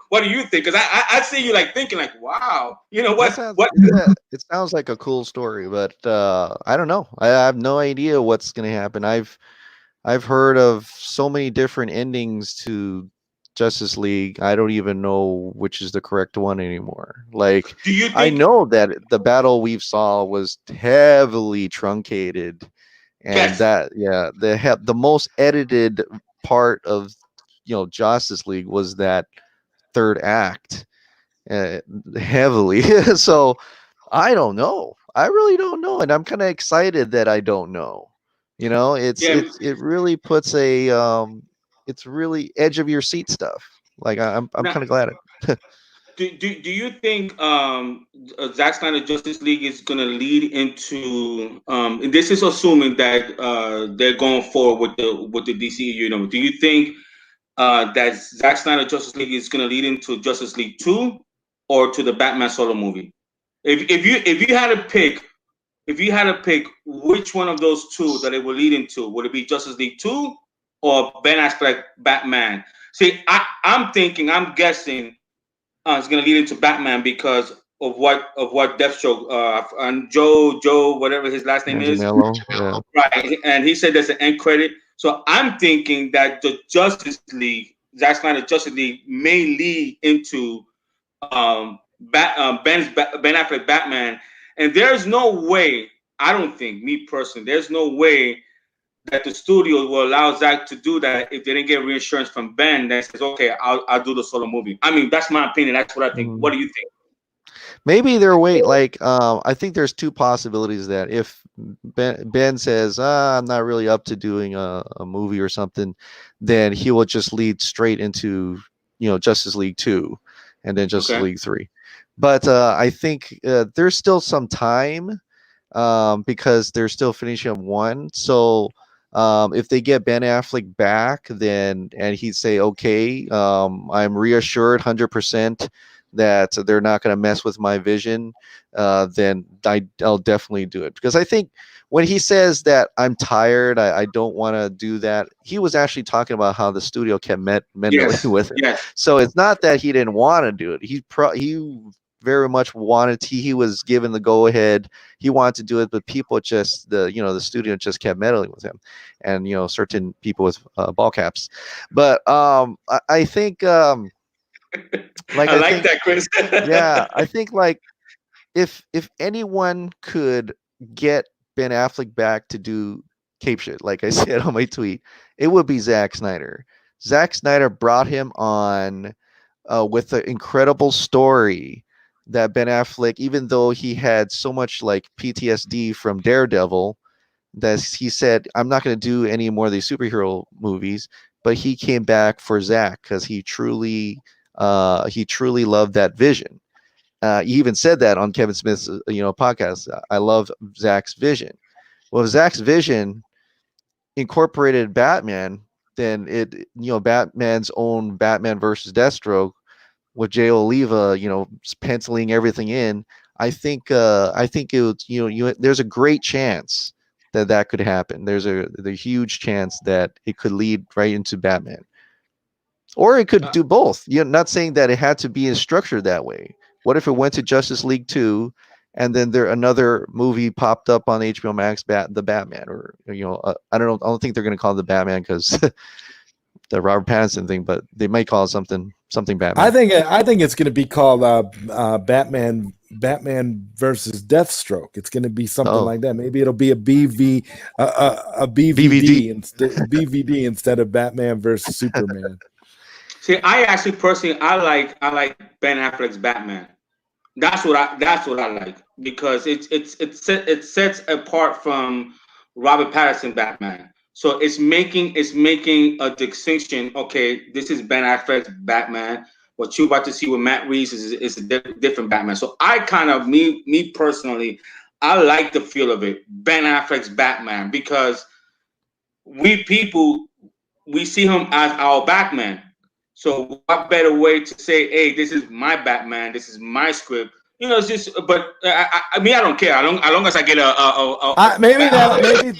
what do you think? Because I see you like thinking like, wow, what? Yeah, it sounds like a cool story, but I don't know. I have no idea what's going to happen. I've heard of so many different endings to Justice League. I don't even know which is the correct one anymore. Like, I know that the battle we saw was heavily truncated, and the most edited part of Justice League was that third act, heavily. So I don't know. I really don't know, and I'm kind of excited that I don't know. It really puts it's really edge of your seat stuff. Like I'm kind of glad. Do you think Zack Snyder Justice League is going to lead into and this is assuming that they're going forward with the DCEU? Do you think that Zack Snyder Justice League is going to lead into Justice League 2 or to the Batman solo movie? If you had to pick which one of those two that it will lead into, would it be Justice League 2 or Ben Affleck Batman? See, I'm guessing it's going to lead into Batman because of what Deathstroke and Joe whatever his last name is, Manganiello, yeah. right? And he said there's an end credit. So I'm thinking that the Justice League, Zack Snyder Justice League, may lead into Ben Affleck Batman, and there's no way. I don't think, me personally, there's no way that the studio will allow Zack to do that if they didn't get reinsurance from Ben that says, okay, I'll do the solo movie. I mean, that's my opinion. That's what I think. Mhm. What do you think? Maybe their way, like, I think there's two possibilities that if Ben says, I'm not really up to doing a movie or something, then he will just lead straight into, Justice League 2 and then Justice Okay. League 3. But I think there's still some time because they're still finishing up 1. So if they get Ben Affleck back, then and he'd say, okay, I'm reassured 100% that they're not going to mess with my vision, then I'll definitely do it. Because I think when he says that I'm tired, I don't want to do that, he was actually talking about how the studio kept meddling Yes. with it. Yes. So it's not that he didn't want to do it. He very much wanted to. He was given the go ahead. He wanted to do it, but people just the studio just kept meddling with him, and certain people with ball caps. But I think like I I like think that, Chris. yeah, I think like if anyone could get Ben Affleck back to do cape shit, like I said on my tweet, it would be Zack Snyder. Zack Snyder brought him on with an incredible story that Ben Affleck, even though he had so much like PTSD from Daredevil, that he said, I'm not going to do any more of these superhero movies, but he came back for Zack because he truly loved that vision. He even said that on Kevin Smith's podcast. I love Zack's vision. Well, if Zack's vision incorporated Batman, then Batman's own Batman versus Deathstroke with Jay Oliva, penciling everything in. I think it would, there's a great chance that could happen. There's the huge chance that it could lead right into Batman. Or it could do both. You're not saying that it had to be structured that way. What if it went to Justice League 2 and then another movie popped up on HBO Max, the Batman, or I don't know. I don't think they're going to call it the Batman because the Robert Pattinson thing, but they might call it something Batman. I think it's going to be called Batman versus Deathstroke. It's going to be something like that. Maybe it'll be a BVD instead of Batman versus Superman. See, I actually personally I like Ben Affleck's Batman. That's what I like because it sets apart from Robert Pattinson Batman. So it's making a distinction. Okay, this is Ben Affleck's Batman. What you're about to see with Matt Reeves is a different Batman. So I kind of me personally, I like the feel of it, Ben Affleck's Batman, because we people we see him as our Batman. So what better way to say, hey, this is my Batman, this is my script. It's just, but I mean, I don't care. As long as I get maybe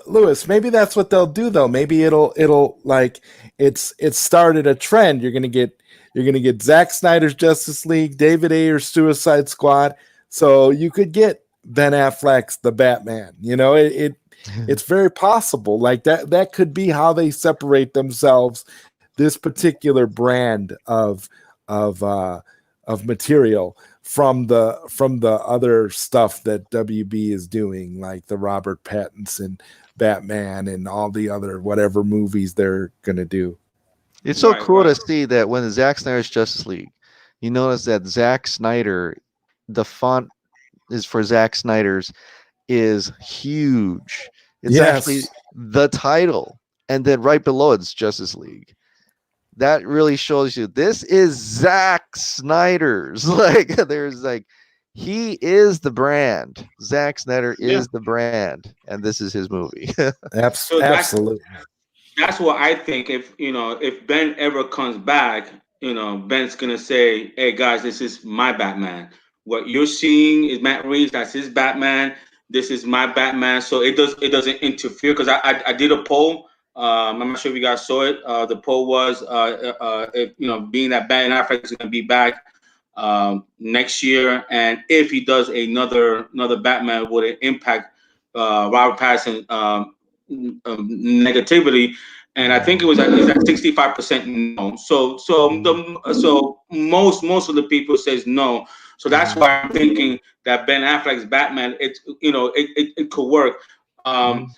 Lewis, maybe that's what they'll do though. Maybe it'll like it's started a trend. You're gonna get Zack Snyder's Justice League, David Ayer's Suicide Squad. So you could get Ben Affleck's The Batman. It's very possible. Like that could be how they separate themselves. This particular brand of material from the other stuff that WB is doing, like the Robert Pattinson Batman and all the other whatever movies they're gonna do. It's so cool to see that when the Zack Snyder's Justice League, you notice that Zack Snyder, the font is for Zack Snyder's is huge. It's actually the title, and then right below it's Justice League. That really shows you this is Zack Snyder's. Like there's he is the brand. Zack Snyder is the brand, and this is his movie. Absolutely. That's what I think. If Ben ever comes back, Ben's gonna say, "Hey guys, this is my Batman. What you're seeing is Matt Reeves. That's his Batman. This is my Batman." So it doesn't interfere, because I did a poll. I'm not sure if you guys saw it. The poll was, if being that Ben Affleck is going to be back, next year, and if he does another Batman, would it impact Robert Pattinson negativity? And I think it's at 65% no. So most of the people says no. So that's why I'm thinking that Ben Affleck's Batman, it could work.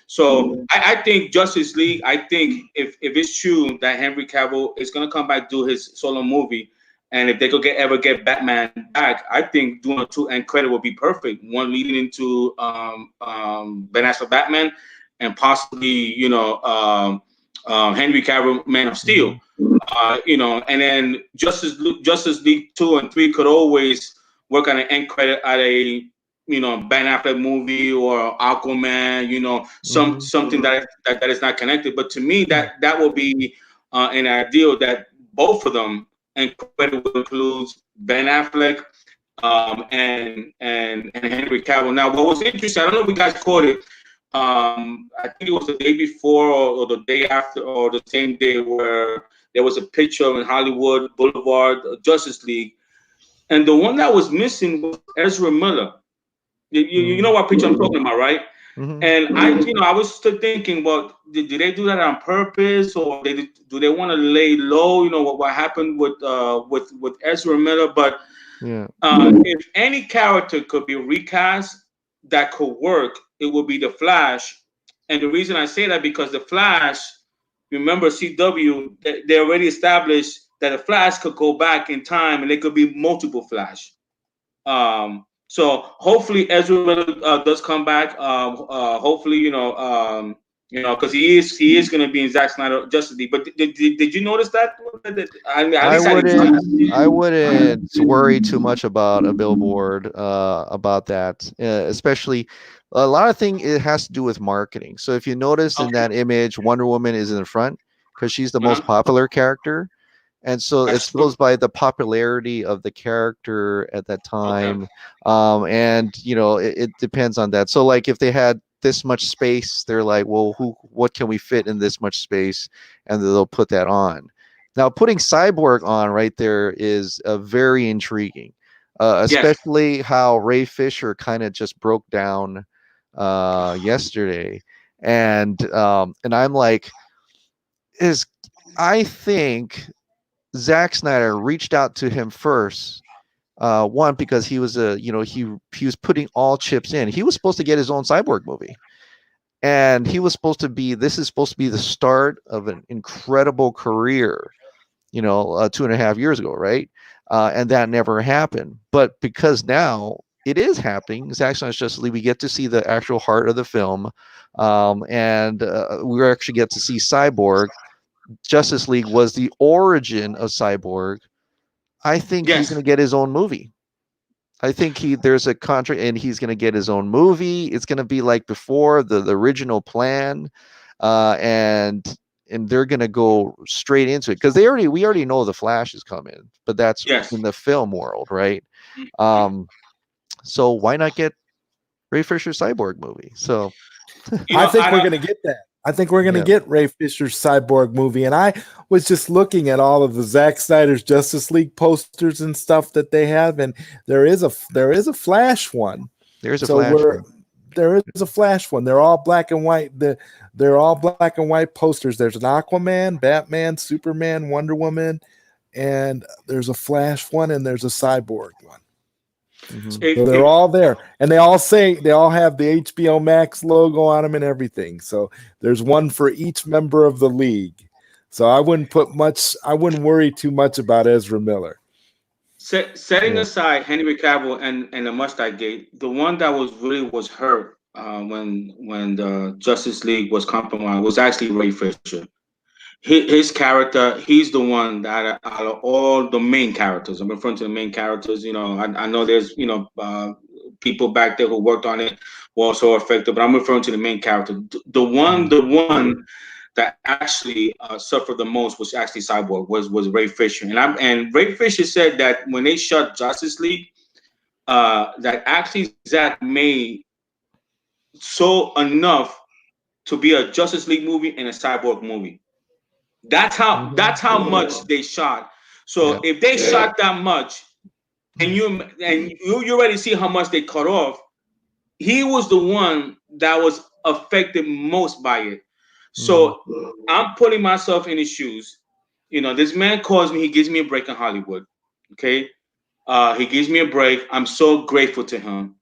So I think Justice League. I think if it's true that Henry Cavill is gonna come back do his solo movie, and if they could ever get Batman back, I think doing a two end credit would be perfect. One leading into Ben Affleck Batman, and possibly Henry Cavill Man of Steel. And then Justice League 2 and 3 could always work on an end credit at a Ben Affleck movie or Aquaman, something that is not connected. But to me, that will be an ideal that both of them and credit will include Ben Affleck and Henry Cavill. Now, what was interesting, I don't know if you guys caught it. I think it was the day before or the day after or the same day where there was a picture in Hollywood Boulevard, Justice League, and the one that was missing was Ezra Miller. You know what picture I'm talking about, right? And I was still thinking, well, did they do that on purpose, or do they want to lay low? What happened with Ezra Miller? But if any character could be recast that could work, it would be the Flash. And the reason I say that because the Flash, remember CW, they already established that the Flash could go back in time, and there could be multiple Flash. So hopefully Ezra Miller does come back. Hopefully, because he is going to be in Zack Snyder Justice League. But did you notice that? I mean, at least I wouldn't worry too much about a billboard about that, especially a lot of things. It has to do with marketing. So if you notice in that image, Wonder Woman is in the front because she's the most popular character. And so it goes by the popularity of the character at that time. And, it depends on that. So like if they had this much space, they're like, well, what can we fit in this much space? And they'll put that on. Now, putting Cyborg on right there is very intriguing, especially how Ray Fisher kind of just broke down yesterday. And I'm like, I think Zack Snyder reached out to him first. One, because he was he was putting all chips in. He was supposed to get his own Cyborg movie, and he was supposed to be. This is supposed to be the start of an incredible career. 2.5 years ago, right? And that never happened. But because now it is happening, Zack Snyder's Justice League, we get to see the actual heart of the film, and we actually get to see Cyborg. Justice League was the origin of Cyborg. I think he's going to get his own movie. I think there's a contract, and he's going to get his own movie. It's going to be like before the original plan, and they're going to go straight into it because we already know the Flash is coming, but that's in the film world, right? So why not get Ray Fisher's Cyborg movie? So I think we're going to get that. I think we're going to get Ray Fisher's Cyborg movie. And I was just looking at all of the Zack Snyder's Justice League posters and stuff that they have, and there is a Flash one. There is a Flash one. They're all black and white. They're all black and white posters. There's an Aquaman, Batman, Superman, Wonder Woman, and there's a Flash one, and there's a Cyborg one. So they're all there, and they all have the HBO Max logo on them and everything. So there's one for each member of the league. So I wouldn't worry too much about Ezra Miller. Setting aside Henry Cavill and the Mustache Gate, the one that was hurt when the Justice League was compromised was actually Ray Fisher. His character, he's the one that out of all the main characters, I'm referring to the main characters, I know there's, people back there who worked on it were also affected, but I'm referring to the main character. The one that actually suffered the most was actually Cyborg, was Ray Fisher. And Ray Fisher said that when they shut Justice League, that actually Zack made so enough to be a Justice League movie and a Cyborg movie. That's how much they shot. So if they shot that much, and you already see how much they cut off. He was the one that was affected most by it. Mhm. So I'm putting myself in his shoes. This man calls me. He gives me a break in Hollywood. Okay, he gives me a break. I'm so grateful to him.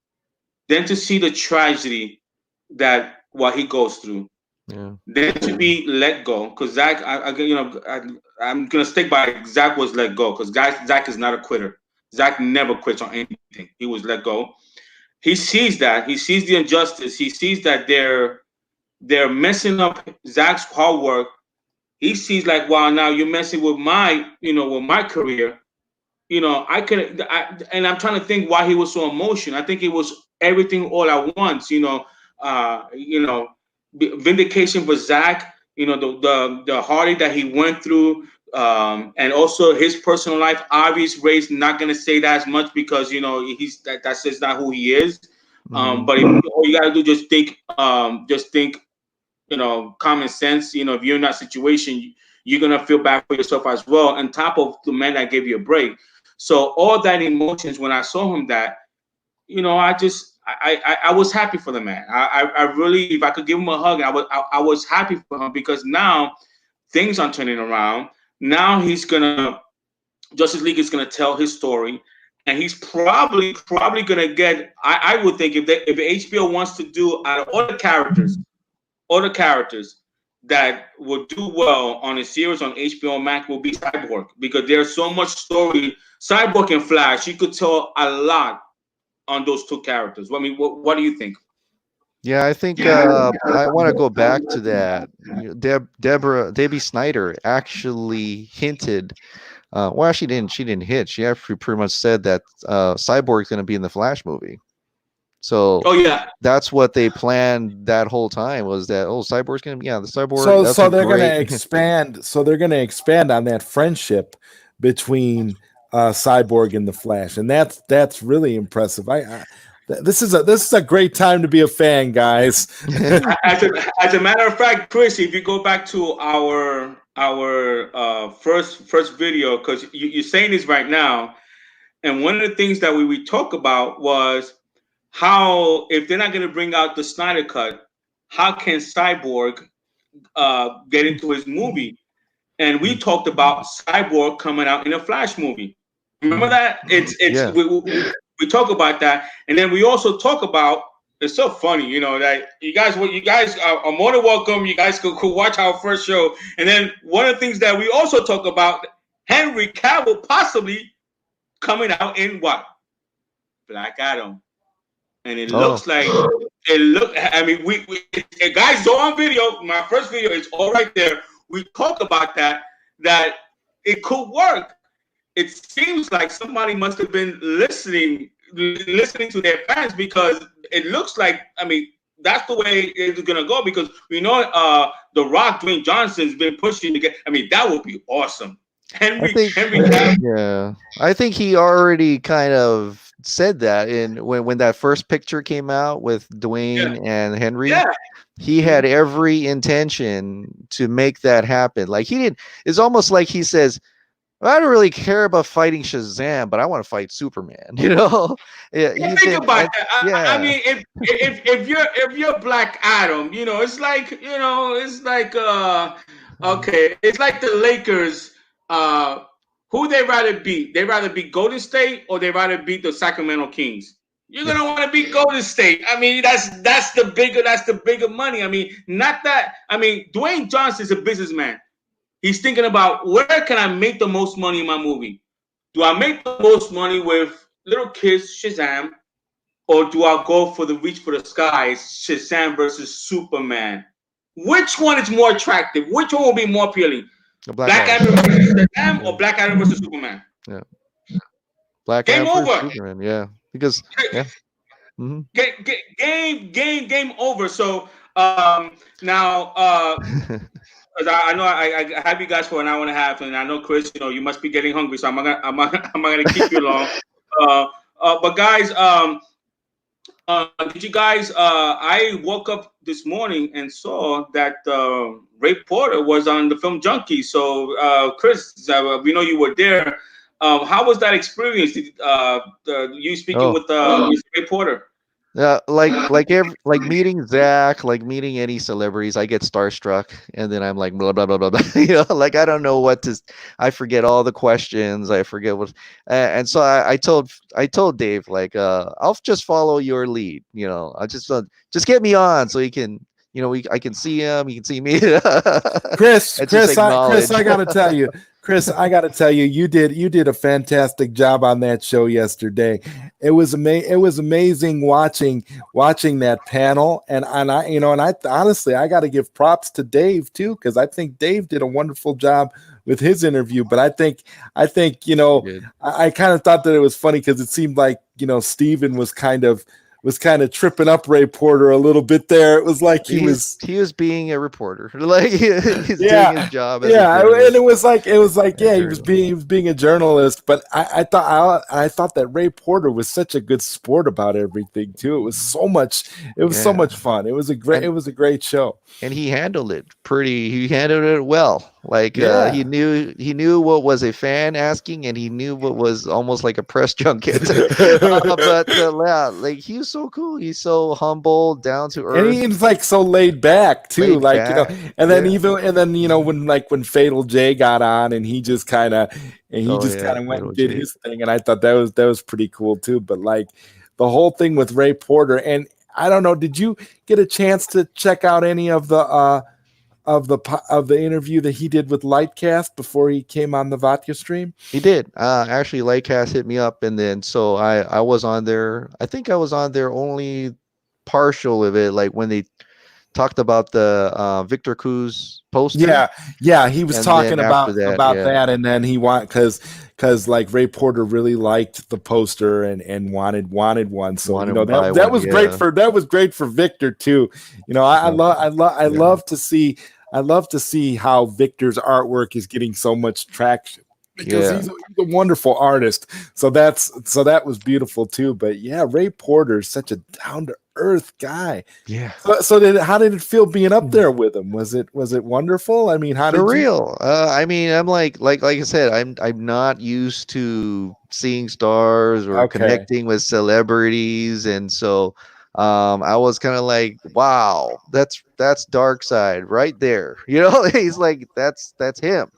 Then to see the tragedy that what he goes through, Yeah. then to be let go, because Zach, I'm gonna stick by Zach was let go because Zach is not a quitter. Zach never quits on anything. He was let go. He sees that. He sees the injustice. He sees that they're messing up Zach's hard work. He sees like, wow, now you're messing with my career. And I'm trying to think why he was so emotional. I think it was everything all at once. Uh, you know, vindication for Zach. The heartache that he went through, and also his personal life. Obvious Ray's not gonna say that as much because that's just not who he is. Mhm. But if all you gotta do just think common sense. If you're in that situation, you're gonna feel bad for yourself as well. On top of the man that gave you a break, so all that emotions when I saw him, that I was happy for the man. I really, if I could give him a hug, I was happy for him because now things are turning around. Now he's gonna Justice League is gonna tell his story, and he's probably gonna get. I would think if HBO wants to do out of all the characters that would do well on a series on HBO Max will be Cyborg because there's so much story. Cyborg and Flash, you could tell a lot on those two characters. I mean, what do you think? Yeah, I think I want to go back to that. Debbie Snyder actually hinted. Well, she didn't. She didn't hit. She actually pretty much said that Cyborg's going to be in the Flash movie. So Oh yeah, that's what they planned that whole time was that Cyborg's going to be the Cyborg. So That's a so they're gonna great. expand. So they're gonna expand on that friendship between Cyborg and the Flash, and that's really impressive. This is a great time to be a fan, guys. as a matter of fact, Chris, if you go back to our first video, because you're saying this right now, and one of the things that we talked about was how if they're not going to bring out the Snyder Cut, how can Cyborg get into his movie? And we talked about Cyborg coming out in a Flash movie. Remember Mhm. that? It's Yeah. we talk about that, and then we also talk about. It's so funny, that you guys are more than welcome. You guys could watch our first show, and then one of the things that we also talk about, Henry Cavill possibly coming out in what Black Adam, and it Oh. looks like it look. I mean, guys saw on video. My first video is all right there. We talk about that it could work. It seems like somebody must have been listening to their fans because it looks like. I mean, that's the way it's gonna go because we know the Rock, Dwayne Johnson's been pushing to get. I mean, that would be awesome. I Henry think Henry Cavill. Yeah, I think he already kind of said that in when that first picture came out with Yeah, Dwayne and Henry. yeah. He had every intention to make that happen. Like he did. It's almost like he says, "I don't really care about fighting Shazam, but I want to fight Superman." Yeah, Yeah, he think did. about And that. I yeah, mean, if you're Black Adam, it's like okay, it's like the Lakers. Uh, who they rather beat? They rather beat Golden State or they rather beat the Sacramento Kings? You're yeah, gonna want to beat Golden State. I mean, that's the bigger money. I mean, not that. I mean, Dwayne Johnson is a businessman. He's thinking about where can I make the most money in my movie? Do I make the most money with little kids Shazam, or do I go for the reach for the skies Shazam versus Superman? Which one is more attractive? Which one will be more appealing? the Black Black Adam. Adam versus Shazam Yeah, or Black Adam versus Superman? yeah, Black Game Adam for over. Superman. Yeah, because yeah. Hmm. Game over. So now 'cause I know I have you guys for an hour and a half, and I know Chris, you must be getting hungry, so I'm not gonna keep you long. Uh, but guys, did you guys? I woke up this morning and saw that Ray Porter was on the film Junkie. So Chris, we know you were there. How was that experience? You speaking Oh, with Mr. Ray Porter? like meeting Zach, like meeting any celebrities, I get starstruck, and then I'm like blah blah blah blah blah. Like I don't know what to. I forget all the questions. I forget what, and so I told Dave like I'll just follow your lead. I just get me on so he can. I can see him. He can see me. Chris, And just Chris, acknowledge. I gotta tell you, Chris, I gotta tell you, you did a fantastic job on that show yesterday. It was amazing watching that panel, and I and I honestly I got to give props to Dave too because I think Dave did a wonderful job with his interview. But I think He did. I kind of thought that it was funny because it seemed like Steven was kind of tripping up Ray Porter a little bit there. It was like he He's was. he was being a reporter, like he's doing his Yeah, job as a yeah, and journalist. it was like A yeah, journalist. he was being a journalist, but I thought that Ray Porter was such a good sport about everything too. It was so Yeah, much fun. and It was a great show. he handled it well. Like Yeah. he knew what was a fan asking, and he knew what was almost like a press junket. But yeah, like he's so cool. He's so humble, down to And earth, he's like so laid back too, laid like back. Yeah. and then when Fatal J got on and he Oh just yeah, kind of went Fatal and did J. his thing, and I thought that was pretty cool too. But like the whole thing with Ray Porter, and I don't know, did you get a chance to check out any of the interview that he did with Lightcast before he came on the Vodka stream? He did. Actually, Lightcast hit me up, and then so I was on there. I think I was on there only partial of it, like when they talked about the Victor Cruz poster, Yeah, yeah, he was and talking then after that, about yeah, that, and then he want because like Ray Porter really liked the poster and wanted one, so wanted to buy that one. was great Yeah, for Victor too. yeah, I yeah, love to see how Victor's artwork is getting so much traction because yeah, he's a wonderful artist. So that was beautiful too. But yeah, Ray Porter is such a down to earth guy. yeah. How did it feel being up there with him? Was it wonderful? I mean, how did you? Surreal. I mean, I'm like I said, I'm not used to seeing stars or Okay. connecting with celebrities, and so I was kind of like, wow, that's Dark Side right there. He's like that's him.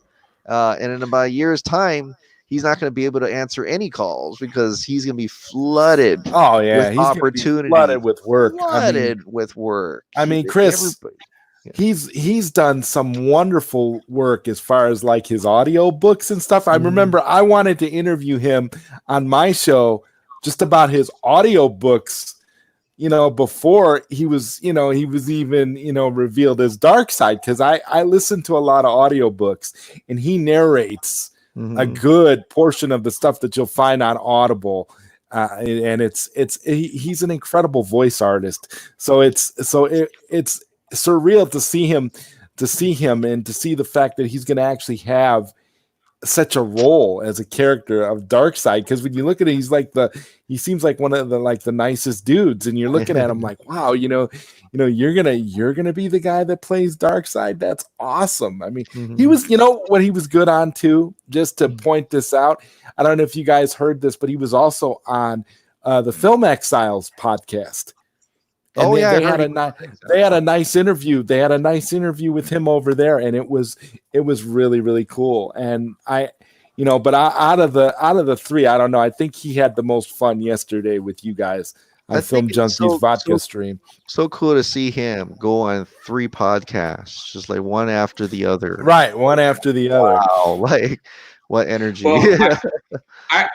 And in about a year's time, he's not going to be able to answer any calls because he's going to be flooded Oh with yeah, he's gonna be opportunity, flooded with work. flooded with work. Chris, Everybody. Yeah. he's done some wonderful work as far as like his audio books and stuff. I Mhm. remember I wanted to interview him on my show just about his audio books, before he was even, revealed his dark side because I listened to a lot of audiobooks and he narrates a Mhm. good portion of the stuff that you'll find on Audible. And he's an incredible voice artist. It's surreal to see him and to see the fact that he's going to actually have such a role as a character of Darkseid because when you look at it, he seems like one of the nicest dudes, and you're looking at him like, wow, you're gonna be the guy that plays Darkseid. That's awesome. I mean, he Mhm. was, what he was good on too. Just to point this out, I don't know if you guys heard this, but he was also on the Film Exiles podcast, and Oh they, yeah, I they heard had he a was nice on Exile. they had a nice interview. They had a nice interview with him over there, and it was really really cool. And out of the three, I don't know. I think he had the most fun yesterday with you guys on I think Film it's Junkies so Vodka so stream. so cool to see him go on 3 podcasts, just like one after the other. Right, one after the other. Wow, like what energy. Well, and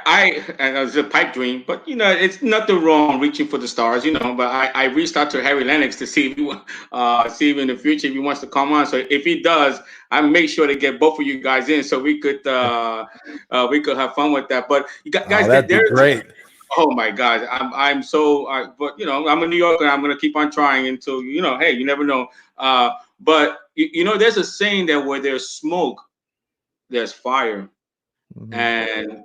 it was a pipe dream, but it's nothing wrong reaching for the stars, But I reached out to Harry Lennox to see if see if in the future if he wants to come on. So if he does, I make sure to get both of you guys in so we could have fun with that. But Oh, guys, that'd be there's great. oh my God, I'm so but I'm a New Yorker. I'm gonna keep on trying until hey, you never know. But there's a saying that where there's smoke, there's fire, Mhm. and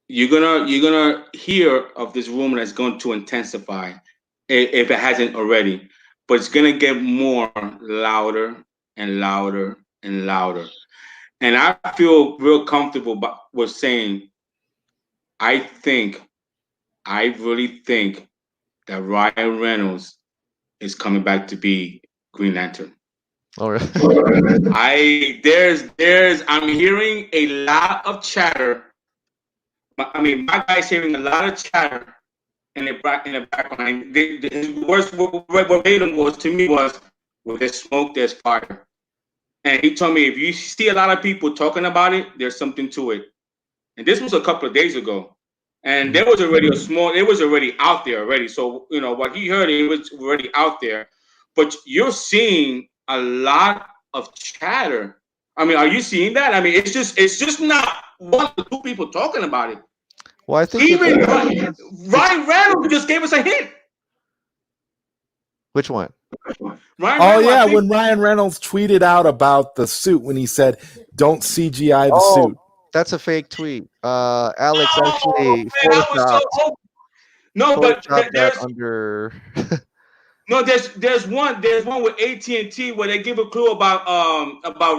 you're gonna hear of this rumor that's going to intensify if it hasn't already, but it's gonna get more louder and louder and louder. And I feel real comfortable with saying, I think, I really think that Ryan Reynolds is coming back to be Green Lantern. All right. I'm hearing a lot of chatter. I mean, my guy's hearing a lot of chatter in the background. His worst verbatim was to me was, "Where there's smoke, there's fire." And he told me, if you see a lot of people talking about it, there's something to it. And this was a couple of days ago, and there was already it was already out there already. So what he heard, it was already out there. But you're seeing a lot of chatter. I mean, are you seeing that? I mean, it's just not one or two people talking about it. Well, I think Even Ryan Reynolds just gave us a hint. Which one? Oh yeah, when Ryan Reynolds tweeted out about the suit when he said, "Don't CGI the suit." That's a fake tweet. Alex actually photoshopped. No, but there's under. No, there's one with AT&T where they give a clue about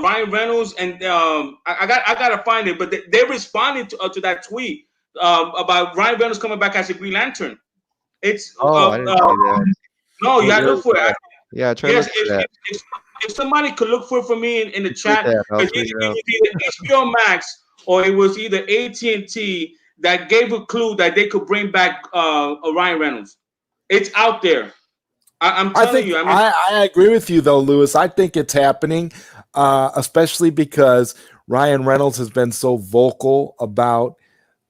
Ryan Reynolds, and I gotta find it, but they responded to that tweet about Ryan Reynolds coming back as a Green Lantern. It's I didn't see that. No, you gotta look for it. Yeah, try to look for that. If somebody could look for it for me in the chat, I'll it was either HBO Max or it was either AT&T that gave a clue that they could bring back Ryan Reynolds. It's out there. I'm telling you. I agree with you though, Lewis. I think it's happening, especially because Ryan Reynolds has been so vocal about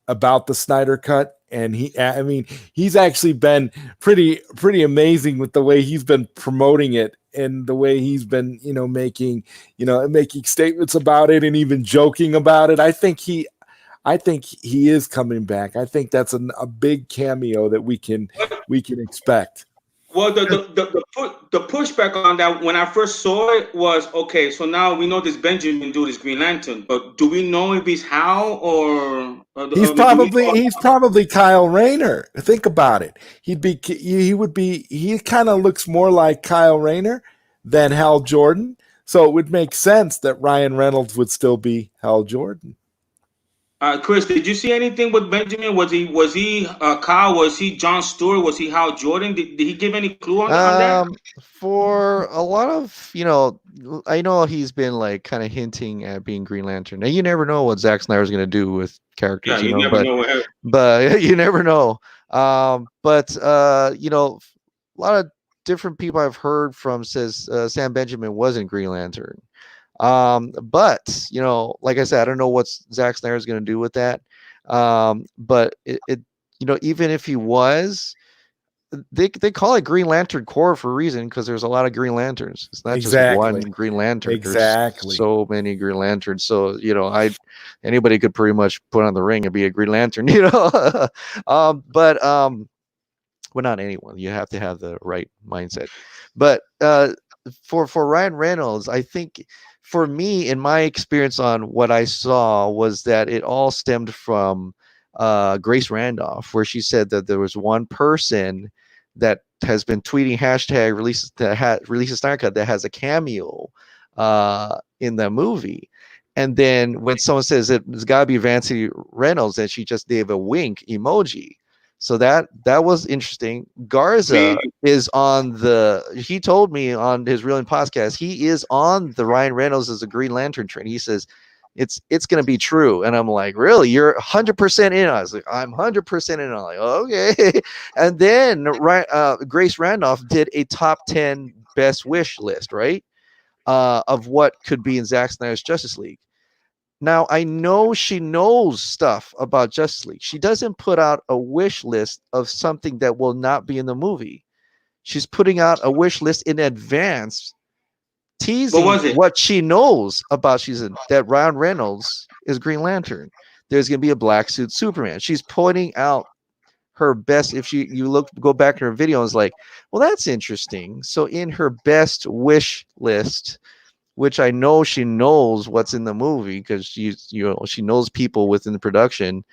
the Snyder Cut, and he's actually been pretty amazing with the way he's been promoting it and the way he's been making statements about it and even joking about it. I think he is coming back. I think that's a big cameo that we can expect. Well, the pushback on that when I first saw it was, okay, so now we know this Benjamin dude is Green Lantern, but do we know if he's Hal or he's probably Kyle Rayner? Think about it. He kind of looks more like Kyle Rayner than Hal Jordan, so it would make sense that Ryan Reynolds would still be Hal Jordan. Chris, did you see anything with Benjamin? Was he Kyle? Was he John Stewart? Was he Hal Jordan? Did he give any clue on that? For a lot of, I know he's been like kind of hinting at being Green Lantern. Now you never know what Zack Snyder's going to do with characters, yeah, you never know. But you never know. But a lot of different people I've heard from says Sam Benjamin wasn't Green Lantern. But like I said, I don't know what Zack Snyder is going to do with that. But it even if he was, they call it Green Lantern Corps for a reason, because there's a lot of Green Lanterns. It's not just one Green Lantern. Exactly. There's so many Green Lanterns. So anybody could pretty much put on the ring and be a Green Lantern. But well, not anyone. You have to have the right mindset. But for Ryan Reynolds, I think, for me, in my experience on what I saw, was that it all stemmed from Grace Randolph, where she said that there was one person that has been tweeting hashtag release a Snyder Cut that has a cameo in the movie. And then when someone says it's got to be Vance Reynolds, and she just gave a wink emoji. So that was interesting. Garza is on he told me on his Real podcast, he is on the Ryan Reynolds as a Green Lantern train. He says it's going to be true. And I'm like, really? You're 100% in? I was like, I'm 100% in. I'm like, okay. And then Grace Randolph did a top 10 best wish list, right? Of what could be in Zack Snyder's Justice League. Now, I know she knows stuff about Justice League. She doesn't put out a wish list of something that will not be in the movie. She's putting out a wish list in advance, teasing what she knows about that Ryan Reynolds is Green Lantern. There's going to be a black suit Superman. She's pointing out her best. If go back to her video, and it's like, well, that's interesting. So in her best wish list, which I know she knows what's in the movie, because she knows people within the production,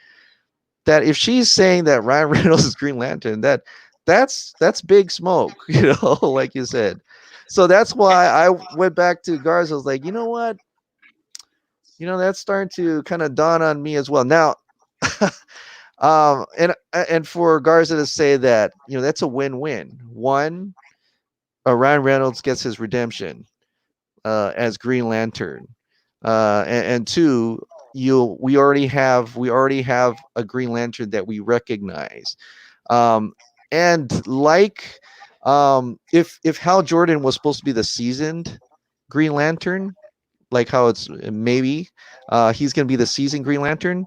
that if she's saying that Ryan Reynolds is Green Lantern, that's big smoke, like you said. So that's why I went back to Garza. I was like, you know what? That's starting to kind of dawn on me as well. Now, and for Garza to say that, that's a win-win. One, Ryan Reynolds gets his redemption as Green Lantern, and two, we already have a Green Lantern that we recognize, um, and like, if Hal Jordan was supposed to be the seasoned Green Lantern, like how it's maybe he's going to be the seasoned Green Lantern.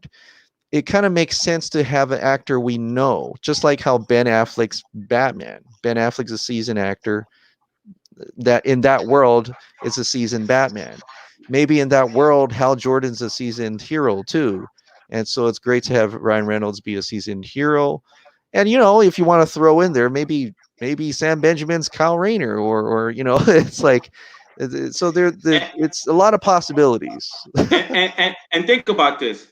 It kind of makes sense to have an actor we know, just like how Ben Affleck's Batman. Ben Affleck's a seasoned actor. That in that world is a seasoned Batman. Maybe in that world, Hal Jordan's a seasoned hero too. And so it's great to have Ryan Reynolds be a seasoned hero. And if you want to throw in there, maybe Sam Benjamin's Kyle Rayner, or it's like, so And, it's a lot of possibilities. and think about this.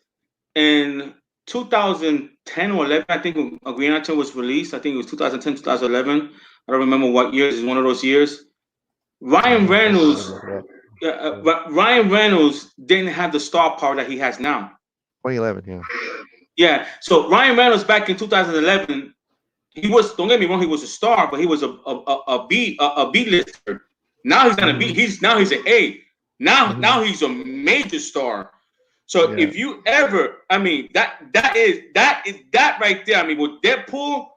In 2010 or 11, I think Green Lantern was released. I think it was 2010, 2011. I don't remember what years. It's one of those years. Ryan Reynolds, Ryan Reynolds didn't have the star power that he has now. 2011, yeah. Yeah. So Ryan Reynolds back in 2011, he was. Don't get me wrong, he was a star, but he was a B lister. Now he's not a B. He's an A. Now he's a major star. So if you ever, I mean, that is that right there. I mean, with Deadpool,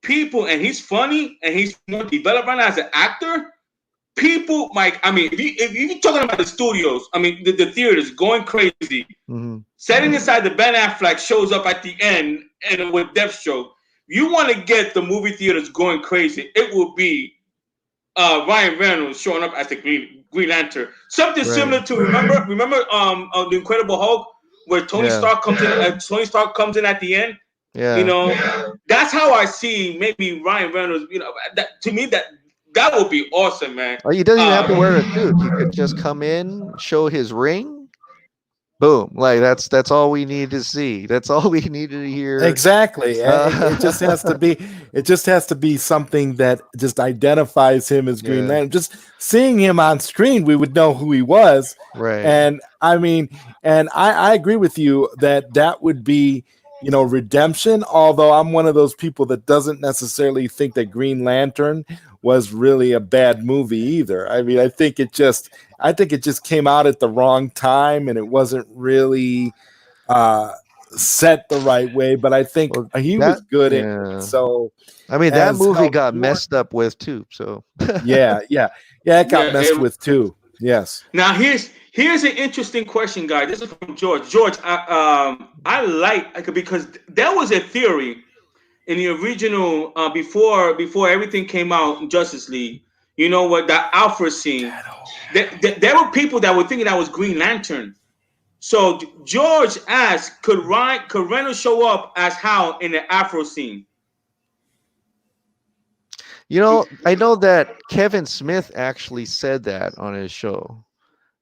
people, and he's funny and he's more developed right now as an actor. People, Mike. I mean, if you're talking about the studios, I mean, the theaters going crazy. Setting aside the Ben Affleck shows up at the end and with Deathstroke, you want to get the movie theaters going crazy. It will be Ryan Reynolds showing up as the Green Lantern. Something similar to remember the Incredible Hulk, where Tony Stark comes in. Tony Stark comes in at the end. Yeah. That's how I see maybe Ryan Reynolds. To me that would be awesome, man. Oh, he doesn't even have to wear a suit. He could just come in, show his ring, boom. Like that's all we need to see. That's all we needed to hear. Exactly. It just has to be. It just has to be something that just identifies him as Green Lantern. Just seeing him on screen, we would know who he was. Right. And I mean, and I agree with you that would be, redemption. Although I'm one of those people that doesn't necessarily think that Green Lantern was really a bad movie either. I mean, I think it just came out at the wrong time and it wasn't really set the right way, but I think he was good in it. So I mean, that movie got messed up with too. So it got messed with too. Yes. Now here's an interesting question, guys. This is from George. George, I like because there was a theory in the original before everything came out in Justice League. You know what? That Alfred scene. There were people that were thinking that was Green Lantern. So George asked, could Reynolds show up as Hal in the Afro scene? I know that Kevin Smith actually said that on his show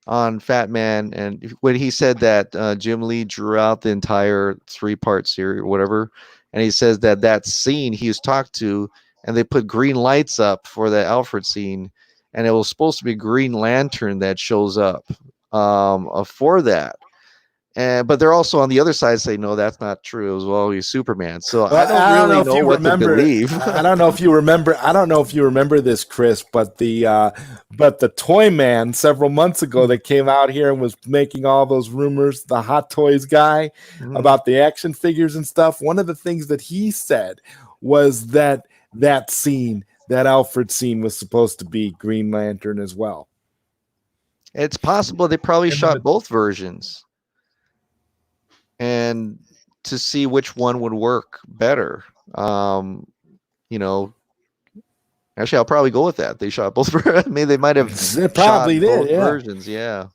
on Fat Man, and when he said that Jim Lee drew out the entire 3-part series or whatever, and he says that scene he was talked to, and they put green lights up for the Alfred scene, and it was supposed to be Green Lantern that shows up for that. But they're also on the other side say no, that's not true. It was always Superman. So I don't really know what to believe. I don't know if you remember. I don't know if you remember this, Chris, but the Toy Man several months ago that came out here and was making all those rumors, the Hot Toys guy, about the action figures and stuff. One of the things that he said was that scene, that Alfred scene, was supposed to be Green Lantern as well. It's possible they probably shot both versions, and to see which one would work better. Actually, I'll probably go with that. They shot both. I mean, they might have probably shot both did, versions. Yeah.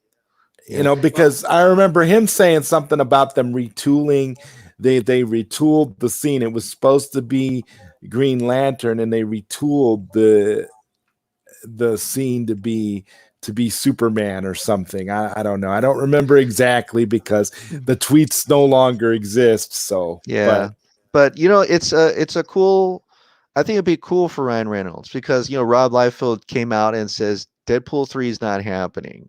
Because I remember him saying something about them retooling. They retooled the scene. It was supposed to be Green Lantern, and they retooled the scene to be Superman or something. I don't know. I don't remember exactly because the tweets no longer exist. So but it's a cool. I think it'd be cool for Ryan Reynolds because Rob Liefeld came out and says Deadpool 3 is not happening.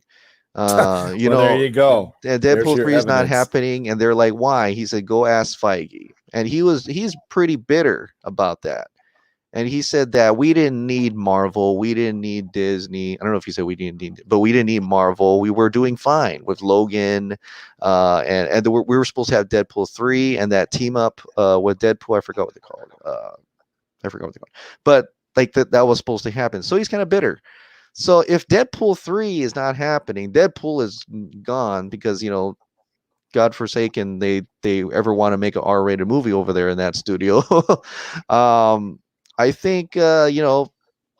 You Well, there know, you go. There's Deadpool your 3 is not evidence. happening, and they're like, why? He said, go ask Feige. And he's pretty bitter about that. And he said that we didn't need Marvel, we didn't need Disney. I don't know if he said we didn't need, but we didn't need Marvel. We were doing fine with Logan, and we were supposed to have Deadpool 3 and that team up with Deadpool. I forgot what they called. I forgot what they called. But like that was supposed to happen. So he's kind of bitter. So if Deadpool 3 is not happening, Deadpool is gone because, God forsaken they ever want to make an R-rated movie over there in that studio. I think Ryan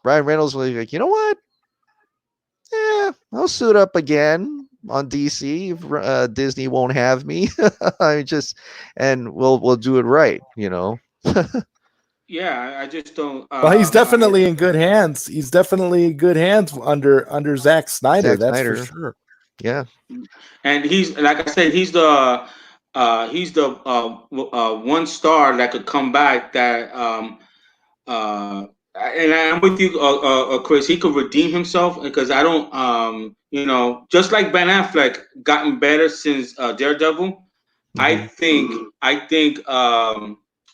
Reynolds was like, you know what? Yeah, I'll suit up again on DC if Disney won't have me. I just and we'll do it right. Yeah, I just don't. Well, he's definitely in good hands. He's definitely in good hands under Zack Snyder. Zack That's for Snyder. sure. Yeah. And he's like I said, he's the one star that could come back. And I'm with you, Chris. He could redeem himself because I don't, just like Ben Affleck gotten better since Daredevil. Mm-hmm. I think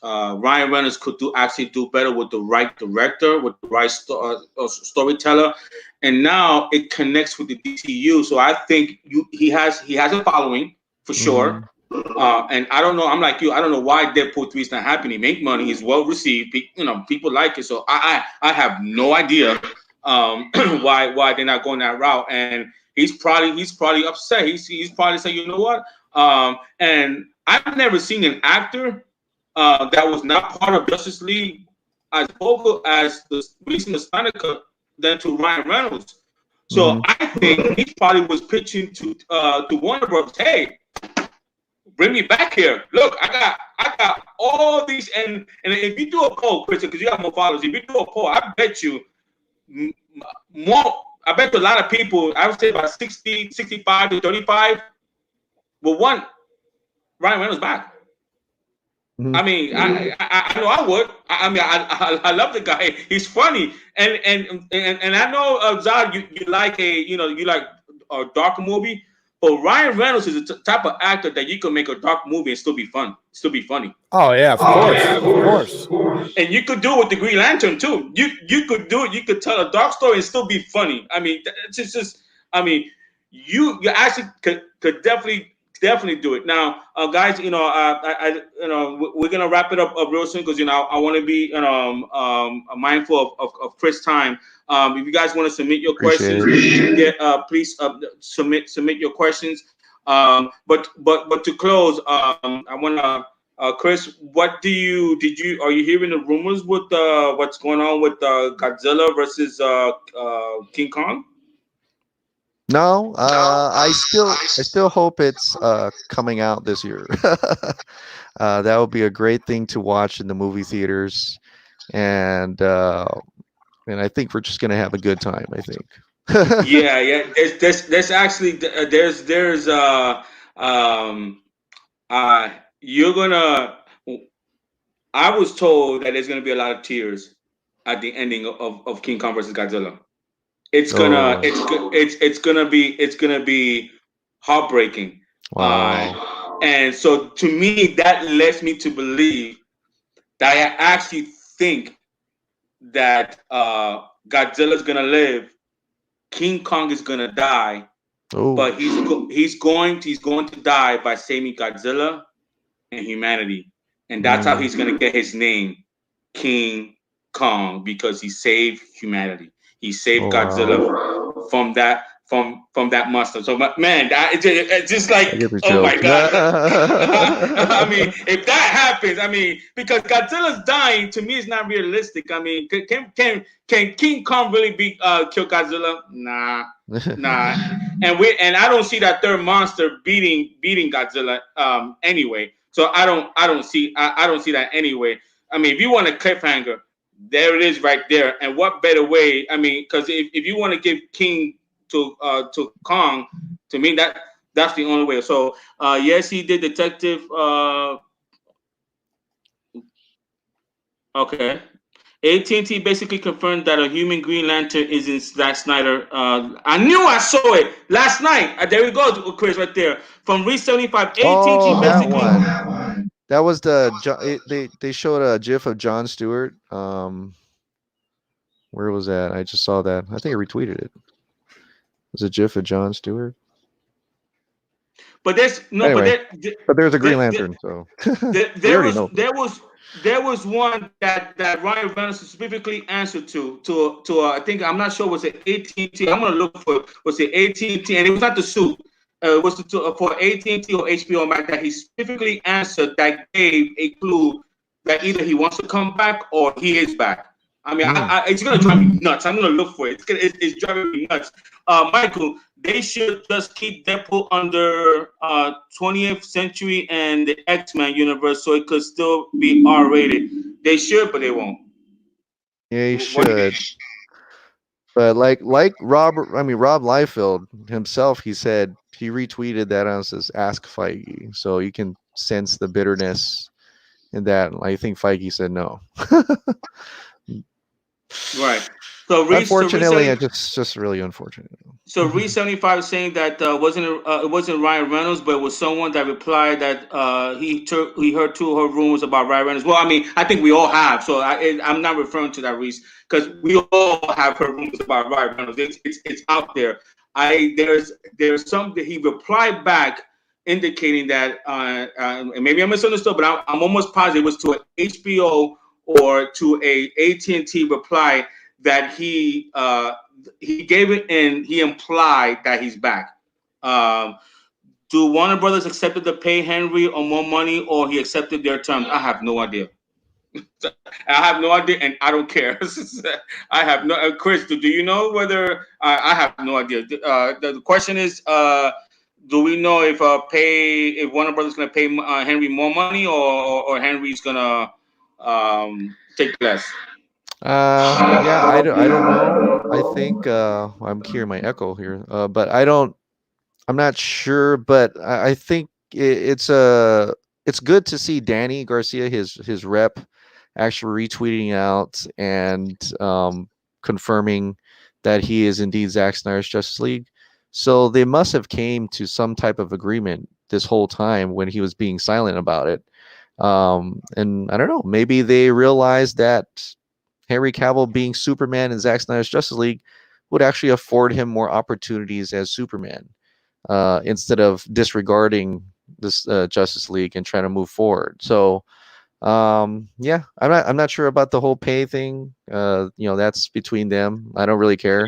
Ryan Reynolds could actually do better with the right director, with the right storyteller, and now it connects with the DCU. So I think he has a following for Mm-hmm. sure. And I don't know. I'm like you. I don't know why Deadpool 3 is not happening. Make money. He's well received. People like it. So I have no idea why they're not going that route. And he's probably upset. He's probably saying, you know what? And I've never seen an actor that was not part of Justice League as vocal as the recent Snyder Cut than to Ryan Reynolds. So Mm-hmm. I think he probably was pitching to Warner Bros. Hey, bring me back here. Look, I got all these, and if you do a poll, Christian, because you have more followers, if you do a poll, I bet you more. I bet you a lot of people. I would say about 60, 65 to 35 will want Ryan Reynolds back. Mm-hmm. I mean, I know I would. I love the guy. He's funny, and I know Zod, you like a dark movie, but Ryan Reynolds is the type of actor that you can make a dark movie and still be fun, still be funny. Oh yeah, of course, of course. And you could do it with the Green Lantern too. You could do it. You could tell a dark story and still be funny. I mean, it's just I mean, you actually could definitely do it. Now, guys, we're gonna wrap it up real soon because I want to be mindful of Chris' time. If you guys want to submit your Appreciate questions, it. please submit your questions. But to close, I want to. Chris, are you hearing the rumors with what's going on with Godzilla versus King Kong? No, I still hope it's coming out this year. That would be a great thing to watch in the movie theaters, and I think we're just gonna have a good time. I think. Yeah. There's actually um you're gonna. I was told that there's gonna be a lot of tears at the ending of King Kong versus Godzilla. It's gonna Oh, it's gonna be heartbreaking. wow. And so to me that lets me to believe that I actually think that Godzilla's gonna live, King Kong is gonna die, Oh, but he's going to die by saving Godzilla and humanity, and that's how mm, he's gonna get his name, King Kong, because he saved humanity. He saved oh wow. Godzilla from that monster. So, man, it's just I like, get the oh joke. my god. I mean, if that happens, I mean, because Godzilla's dying to me is not realistic. I mean, can King Kong really kill Godzilla? Nah. And I don't see that third monster beating Godzilla anyway. So I don't see that anyway. I mean, if you want a cliffhanger, there it is right there. And what better way? I mean, because if you want to give King to Kong, to me that's the only way. So yes, he did Detective. Okay. AT&T basically confirmed that a human Green Lantern is in Zack Snyder. I knew I saw it last night. There we go, Chris, right there. From Reach 75, AT&T Oh, that basically. one. That was they showed a GIF of John Stewart. Where was that? I just saw that. I think I retweeted it. It was a GIF of John Stewart. But there's no, Anyway, but there's a Green there, Lantern, so we there already was know. there was one that Ryan Reynolds specifically answered to I think I'm not sure, was it AT&T? I'm gonna look for it. Was it AT&T? And it was not the suit. Was it for AT&T or HBO Max that he specifically answered that gave a clue that either he wants to come back or he is back. I mean, it's gonna drive me nuts. I'm gonna look for it. It's driving me nuts. Michael, they should just keep Deadpool under 20th Century and the X-Men universe so it could still be R-rated. They should, but they won't. Yeah, he What do you should. But Rob Liefeld himself, he said he retweeted that on says Ask Feige, so you can sense the bitterness in that. I think Feige said no. Right. So Unfortunately, it's just really unfortunate. Reese 75 is saying that it wasn't Ryan Reynolds, but it was someone that replied that he heard two of her rumors about Ryan Reynolds. Well, I mean, I think we all have. So I'm not referring to that Reese because we all have heard rumors about Ryan Reynolds. It's out there. There's something he replied back indicating that and maybe I misunderstood, but I'm almost positive it was to an HBO or to a AT&T reply that he gave it and he implied that he's back. Do Warner Brothers accepted to pay Henry or more money, or he accepted their terms? I have no idea. I have no idea, and I don't care. I have no. Chris, do you know whether? I have no idea. The question is, do we know if Warner Brothers going to pay Henry more money, or Henry's going to take less? Yeah, I don't know. I think I'm hearing my echo here, but I'm not sure, but I think it's good to see Danny Garcia, his rep, actually retweeting out and confirming that he is indeed Zack Snyder's Justice League. So they must have came to some type of agreement this whole time when he was being silent about it. And I don't know, maybe they realized that Henry Cavill being Superman in Zack Snyder's Justice League would actually afford him more opportunities as Superman instead of disregarding this Justice League and trying to move forward. So yeah, I'm not sure about the whole pay thing. That's between them. I don't really care.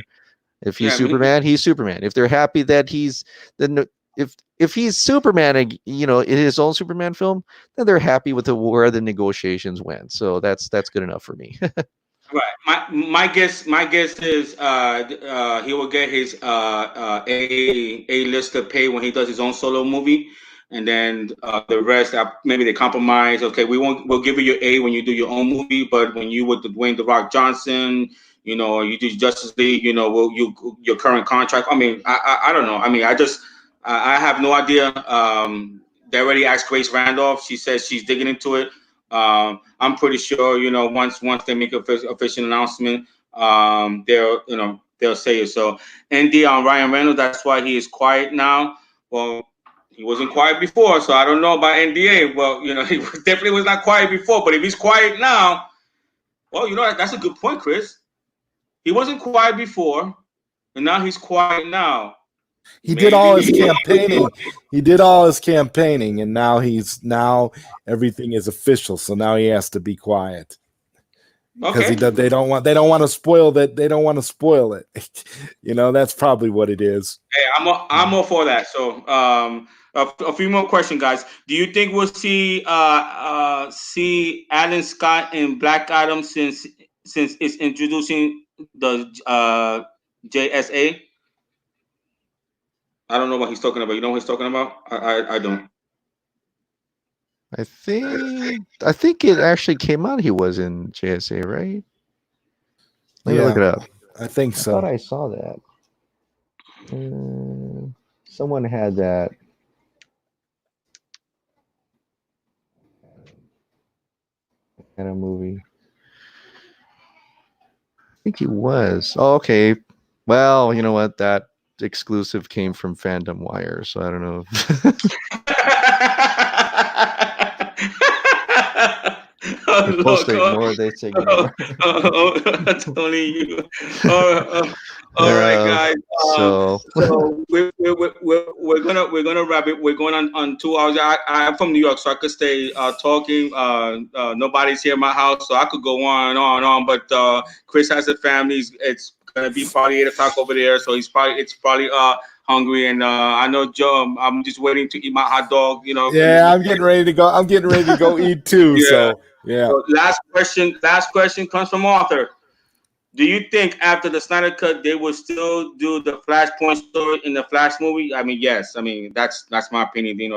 If he's Superman, he's Superman. If they're happy that he's then if he's Superman, in his own Superman film, then they're happy with where the negotiations went. So that's good enough for me. Right. My guess is he will get his a lister pay when he does his own solo movie, and then the rest maybe they compromise. Okay, we'll give you your A when you do your own movie, but when you with the Dwayne the Rock Johnson, you do Justice League, your current contract. I mean, I don't know. I mean, I have no idea. They already asked Grace Randolph. She says she's digging into it. I'm pretty sure, once they make an official announcement, they'll say it. So, ND on Ryan Reynolds, that's why he is quiet now. Well, he wasn't quiet before, so I don't know about NDA. Well, he definitely was not quiet before, but if he's quiet now, well, that's a good point, Chris. He wasn't quiet before, and now he's quiet now. He did all his campaigning. He did all his campaigning, and now everything is official. So now he has to be quiet because they don't want to spoil that. They don't want to spoil it. That's probably what it is. Hey, I'm all for that. So a few more questions, guys. Do you think we'll see Alan Scott in Black Adam since it's introducing the JSA? I don't know what he's talking about. You know what he's talking about? I don't. I think it actually came out he was in JSA, right? Let me look it up. I think so. I thought I saw that. Someone had that. Kind of movie. think he was. Oh, okay. Well, you know what? That exclusive came from Fandom Wire, so I don't know. You're Oh, supposed to look, ignore. They say ignore. that's only you. All right, Uh, guys. so So we're gonna wrap it. We're going on 2 hours. I'm from New York, so I could stay talking. Nobody's here in my house, so I could go on and on and on. But Chris has a family. It's gonna be probably 8 o'clock over there, so it's probably hungry. And I know Joe. I'm just waiting to eat my hot dog. Yeah, I'm getting ready to go. I'm getting ready to go eat too. Yeah. So yeah. So last question. Last question comes from Arthur. Do you think after the Snyder Cut they will still do the Flashpoint story in the Flash movie? I mean, yes. I mean, that's my opinion. They're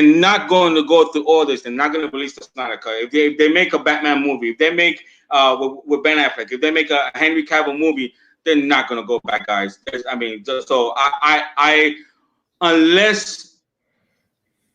not going to go through all this. They're not going to release the Snyder Cut. If they make a Batman movie, if they make with Ben Affleck, if they make a Henry Cavill movie, they're not going to go back, guys. I mean, so I unless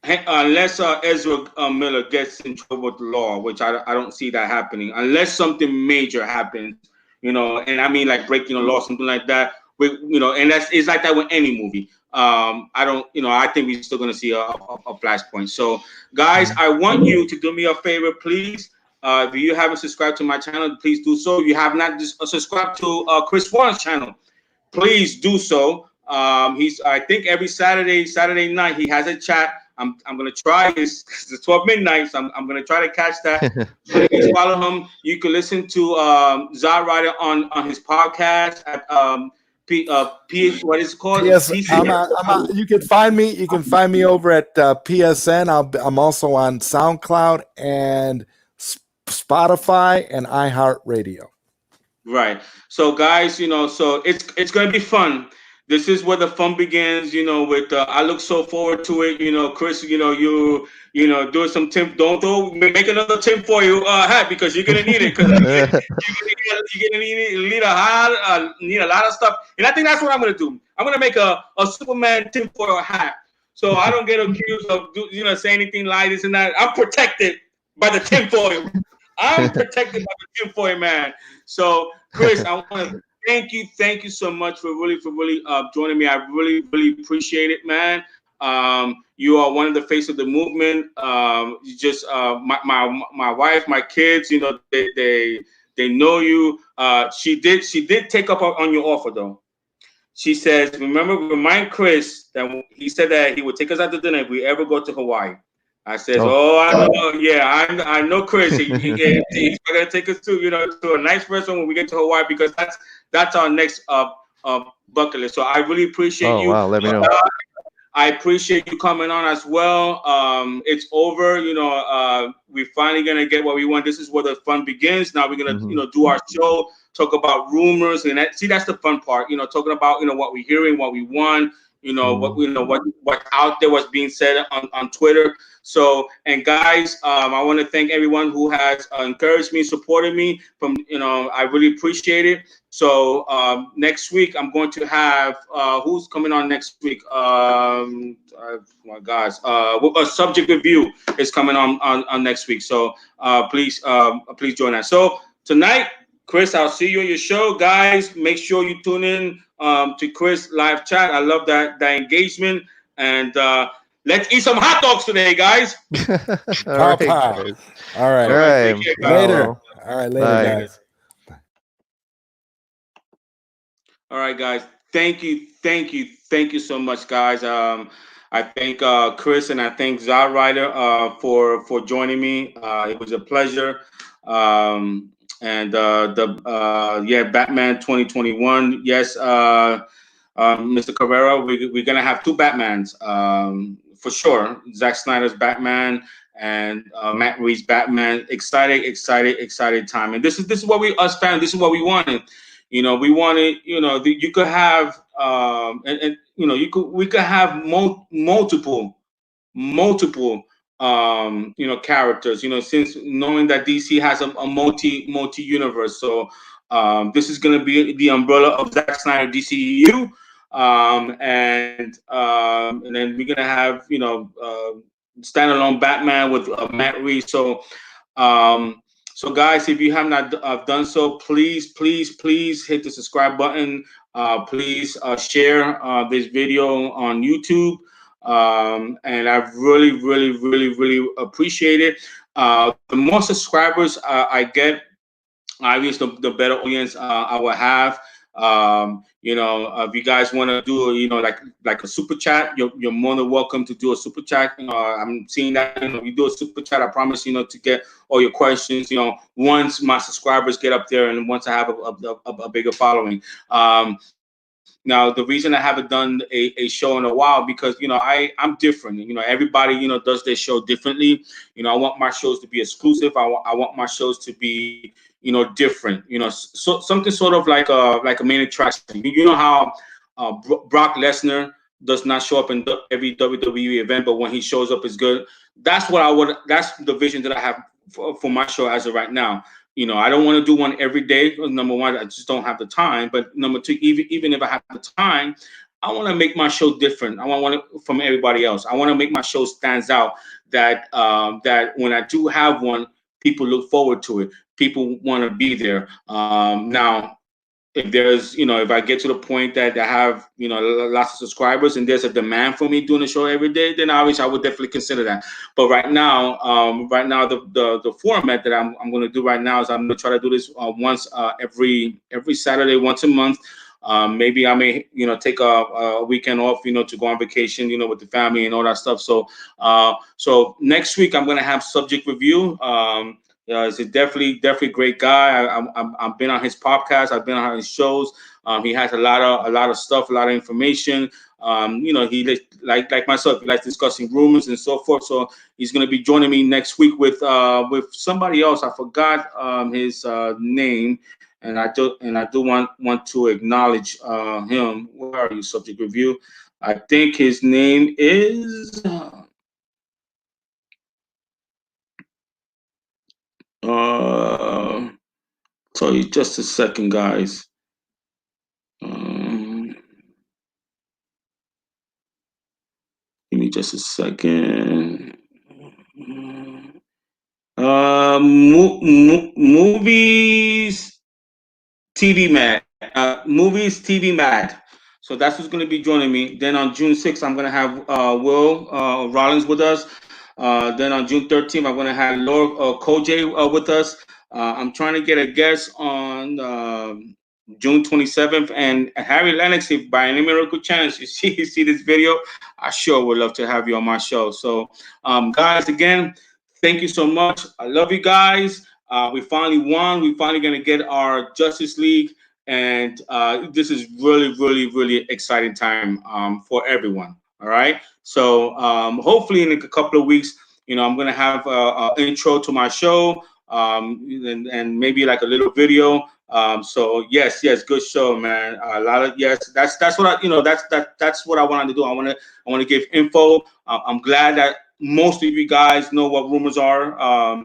Ezra Miller gets in trouble with the law, which I don't see that happening, unless something major happens, and I mean like breaking a law, something like that. And it's like that with any movie. I don't, I think we're still gonna see a flashpoint. So, guys, I want you to do me a favor, please. If you haven't subscribed to my channel, please do so. If you have not subscribed to Chris Warren's channel, please do so. I think every Saturday night he has a chat. I'm gonna try. It's 12 midnight, so I'm gonna try to catch that. So please follow him. You can listen to Zack Ryder on his podcast at what is it called? Yes, PC. you can find me. You can find me over at PSN. I'm also on SoundCloud and Spotify and iHeartRadio. Right. So guys, so it's gonna be fun. This is where the fun begins. With I look so forward to it. Chris, doing some Tim. Don't make another Tim for you hat because you're gonna need it because you're gonna need a need a lot of stuff. And I think that's what I'm gonna do. I'm gonna make a Superman tinfoil hat, so I don't get accused of saying anything like this and that. I'm protected by the tinfoil. I'm protected by the tinfoil man. So, Chris, I want to thank you so much for really joining me. I really appreciate it, man. You are one of the face of the movement. You just my wife, my kids, they know you. She did take up on your offer though. She says, remind Chris that he said that he would take us out to dinner if we ever go to Hawaii. I says, oh, oh, I know, yeah, I know, Chris. He's gonna take us to a nice restaurant when we get to Hawaii because that's our next bucket list. So I really appreciate oh you. wow, let me know. I appreciate you coming on as well. It's over. We're finally gonna get what we want. This is where the fun begins. Now we're gonna, do our show, talk about rumors, and that's the fun part. Talking about what we're hearing, what we want. What out there, what's being said on Twitter. So, and guys, I want to thank everyone who has encouraged me, supported me. I really appreciate it. So next week I'm going to have who's coming on next week? My guys, a subject review is coming on next week. So please join us. So tonight, Chris, I'll see you on your show, guys. Make sure you tune in to Chris live chat. I love that engagement, and let's eat some hot dogs today, guys. All right, guys. All right. All right. Take care, guys. Later. All right, later, Bye. guys. All right, guys. Thank you so much, guys. I thank Chris and I thank Zack Ryder for joining me. It was a pleasure. And Batman 2021. Yes, Mr. Carrera, we're gonna have two Batmans for sure. Zack Snyder's Batman and Matt Reeves' Batman. Excited time. And this is what us fans. This is what we wanted. We wanted. You could have we could have multiple characters, since knowing that DC has a multi universe. So this is going to be the umbrella of Zack Snyder DCEU, and then we're going to have standalone Batman with Matt Reeves. So So guys, if you have not done so, please, please, please hit the subscribe button. Please share this video on YouTube. And I really, really, really, really appreciate it. The more subscribers I get, obviously the better audience I will have. If you guys want to do, like a super chat, you're more than welcome to do a super chat. I'm seeing that, if you do a super chat, I promise, to get all your questions, once my subscribers get up there and once I have a bigger following. Now, the reason I haven't done a show in a while, because, I'm different. Everybody, does their show differently. I want my shows to be exclusive. I want my shows to be, different. So something sort of like a main attraction. You know how Brock Lesnar does not show up in every WWE event, but when he shows up, it's good. That's what I would. That's the vision that I have for my show as of right now. I don't want to do one every day. Number one, I just don't have the time. But number two, even if I have the time, I want to make my show different. I want it from everybody else. I want to make my show stands out. That when I do have one, people look forward to it. People want to be there. Now, if there's, if I get to the point that I have, lots of subscribers and there's a demand for me doing the show every day, then obviously I would definitely consider that. But right now, the format that I'm going to do right now is I'm going to try to do this once every Saturday, once a month. Maybe I may, take a weekend off, to go on vacation, with the family and all that stuff. So next week I'm going to have subject review. He's a definitely great guy. I've been on his podcast. I've been on his shows. He has a lot of stuff, a lot of information. He like myself, he likes discussing rumors and so forth. So he's going to be joining me next week with somebody else. I forgot his name, and I do want to acknowledge him. Where are you, subject review? I think his name is. Sorry, just a second, guys. Give me just a second. Movies TV Mad. Movies TV Mad. So that's who's going to be joining me. Then on June 6th, I'm going to have Will Rollins with us. Then on June 13th, I'm going to have Laura Koj with us. I'm trying to get a guest on June 27th. And Harry Lennox, if by any miracle chance you see this video, I sure would love to have you on my show. So, guys, again, thank you so much. I love you guys. We finally won. We finally going to get our Justice League. And this is really, really, really exciting time for everyone. All right. So hopefully in a couple of weeks, I'm going to have an intro to my show and maybe like a little video. So yes, good show, man. A lot of yes. That's what I that's what I wanted to do. I want to give info. I'm glad that most of you guys know what rumors are.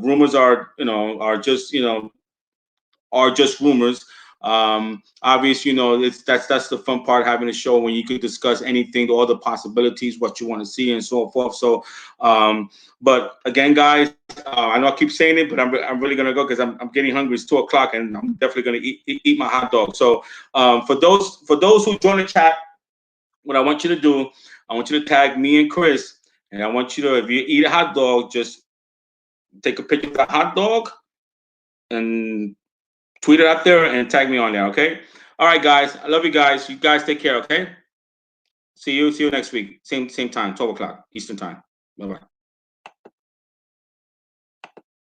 Rumors are just rumors. Obviously, that's the fun part, having a show when you could discuss anything, all the possibilities, what you want to see, and so forth. So, but again, guys, I know I keep saying it, but I'm really gonna go because I'm getting hungry. It's 2 o'clock, and I'm definitely gonna eat my hot dog. So, for those who join the chat, what I want you to do, I want you to tag me and Chris, and I want you to, if you eat a hot dog, just take a picture of the hot dog and tweet it out there and tag me on there, okay? All right, guys. I love you guys. You guys take care, okay? See you next week. Same time, 12 o'clock Eastern time. Bye-bye.